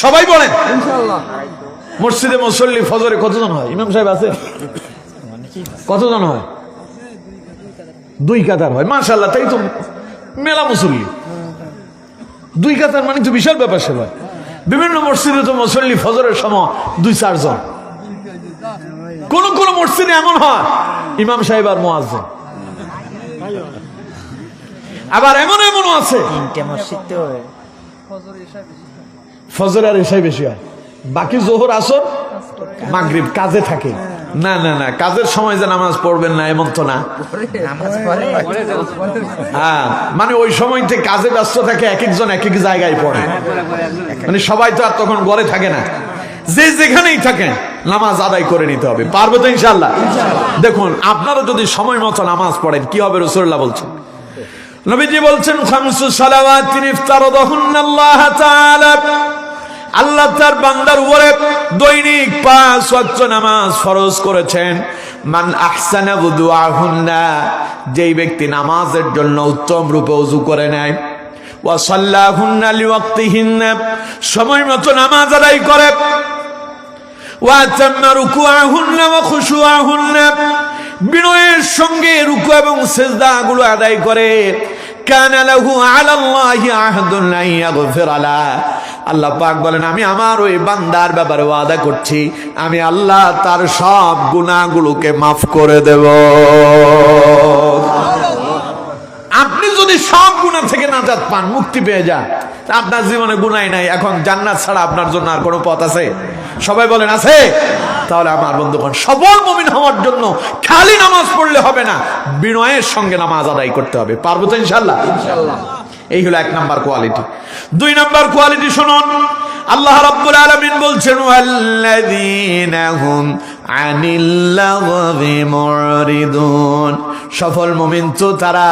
সবাই পড়েন ইনশাআল্লাহ। মসজিদে মুসল্লি ফজরে কতজন হয়? ইমাম সাহেব আছে? কতজন হয়? 2 কাতার হয়। মাশাআল্লাহ, তাই তো মেলা মুসল্লি। 2 কাতার মানে তো বিশাল ব্যাপার সেবা। বিভিন্ন মসজিদে তো মুসল্লি ফজরের সময় 2-4 জন, কোন কোন মসজিদে এমন হয় ইমাম সাহেব আর মুয়াজ্জিন। আবার এমন আছে ফজর আর এশাই বেশি হয়, বাকি জোহর আসর মাগরিব কাজে থাকে। না না না, কাজের সময় যে নামাজ পড়বেন না এমন তো না। হ্যাঁ, মানে ওই সময়তে কাজে ব্যস্ত থাকে, এক একজন এক এক জায়গায় পড়ে, মানে সবাই তো আর তখন ঘরে থাকে না। যে যেখানেই থাকেন নামাজ আদায় করে নিতে হবে। পারবো তো ইনশাআল্লাহ? দেখুন, আপনারা যদি সময় মতো নামাজ পড়েন কি হবে? রাসূলুল্লাহ বলছেন, নবীজি বলছেন, খামসু সালাওয়াতিন ইফতারাদাহুন্নাল্লাহ তাআলা, আল্লাহ তার বান্দার উপরে দৈনিক 5 ওয়াক্ত নামাজ ফরজ করেছেন। মান আহসানা wudu'াহুন্না, যেই ব্যক্তি নামাজের জন্য উত্তম রূপে ওযু করে নেয়, ওয়া সাল্লাহুন্না লিওয়াক্তিহিন্না, সময় মতো নামাজ আদায় করে, ওয়া তাম্মা রুকু'াহুন্না ওয়া খুশু'াহুন্না, বিনয়ের সঙ্গে রুকু এবং সিজদাগুলো আদায় করে, কানা লাহু আলাল্লাহি আহদুন লা ইয়াগফিরা লা, আল্লাহ পাক বলেন আমি আমার ওই বান্দার ব্যাপারে ওয়াদা করছি, আমি আল্লাহ তার সব গুনাহগুলোকে মাফ করে দেব। আপনি যদি সব গুনাহ থেকে নাজাত পান, মুক্তি পেয়ে যান, আপনার জীবনে গুনাহই নাই, এখন জান্নাত ছাড়া আপনার জন্য আর কোনো পথ আছে? সবাই বলেন আছে? তাহলে আমার বন্ধুগণ, সফল মুমিন হওয়ার জন্য খালি নামাজ পড়লে হবে না, বিনয়ের সঙ্গে নামাজ আদায় করতে হবে। পারবো তো ইনশাআল্লাহ? ইনশাআল্লাহ। এই হলো 1 নাম্বার কোয়ালিটি। 2 নাম্বার কোয়ালিটি শুনুন, আল্লাহ রাব্বুল আলামিন বলছেন, ওয়াল্লাযীনা হুম আনিল লাগবি মুরিদুন, সফল মুমিন তো তারা,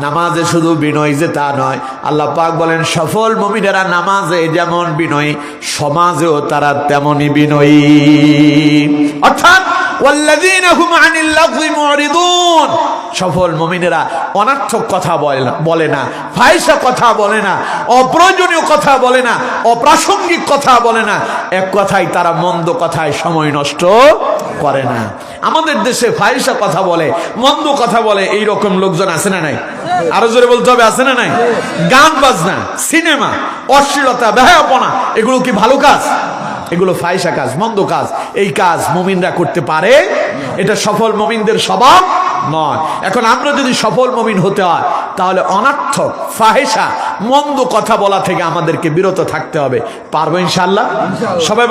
নামাজে শুধু বিনয় যে তা নয়, আল্লাহ পাক বলেন সফল মুমিনেরা নামাজে যেমন বিনয়ী, সমাজেও তারা তেমনই বিনয়ী। অর্থাৎ ওয়াল্লাযীনা হুম আনিল লাগবি মুরিদুন, সফল মুমিনেরা অনার্থক কথা বলে না, ফাহিশা কথা বলে না, অপ্রয়োজনীয় কথা বলে না, অপ্রাসঙ্গিক কথা বলে না, এক কথায় তারা মন্দ কথায় সময় নষ্ট করে না। আমাদের দেশে ফাহিশা কথা বলে, মন্দ কথা বলে, এই রকম লোকজন আছে না নাই? আরো জোরে বলতে হবে, আছে না নাই? গান বাজনা, সিনেমা, অশ্লীলতা, বেহায়াপনা, এগুলো কি ভালো কাজ? এগুলো ফাহিশা কাজ, মন্দ কাজ। এই কাজ মুমিনরা করতে পারে, এটা সফল মুমিনদের স্বভাব নয়। এখন আমরা যদি সফল মুমিন হতে হয়, তাহলে অনার্থক ফাহিশা মন্দ কথা বলা থেকে আমাদেরকে বিরত থাকতে হবে। পারবো ইনশাআল্লাহ? সবাই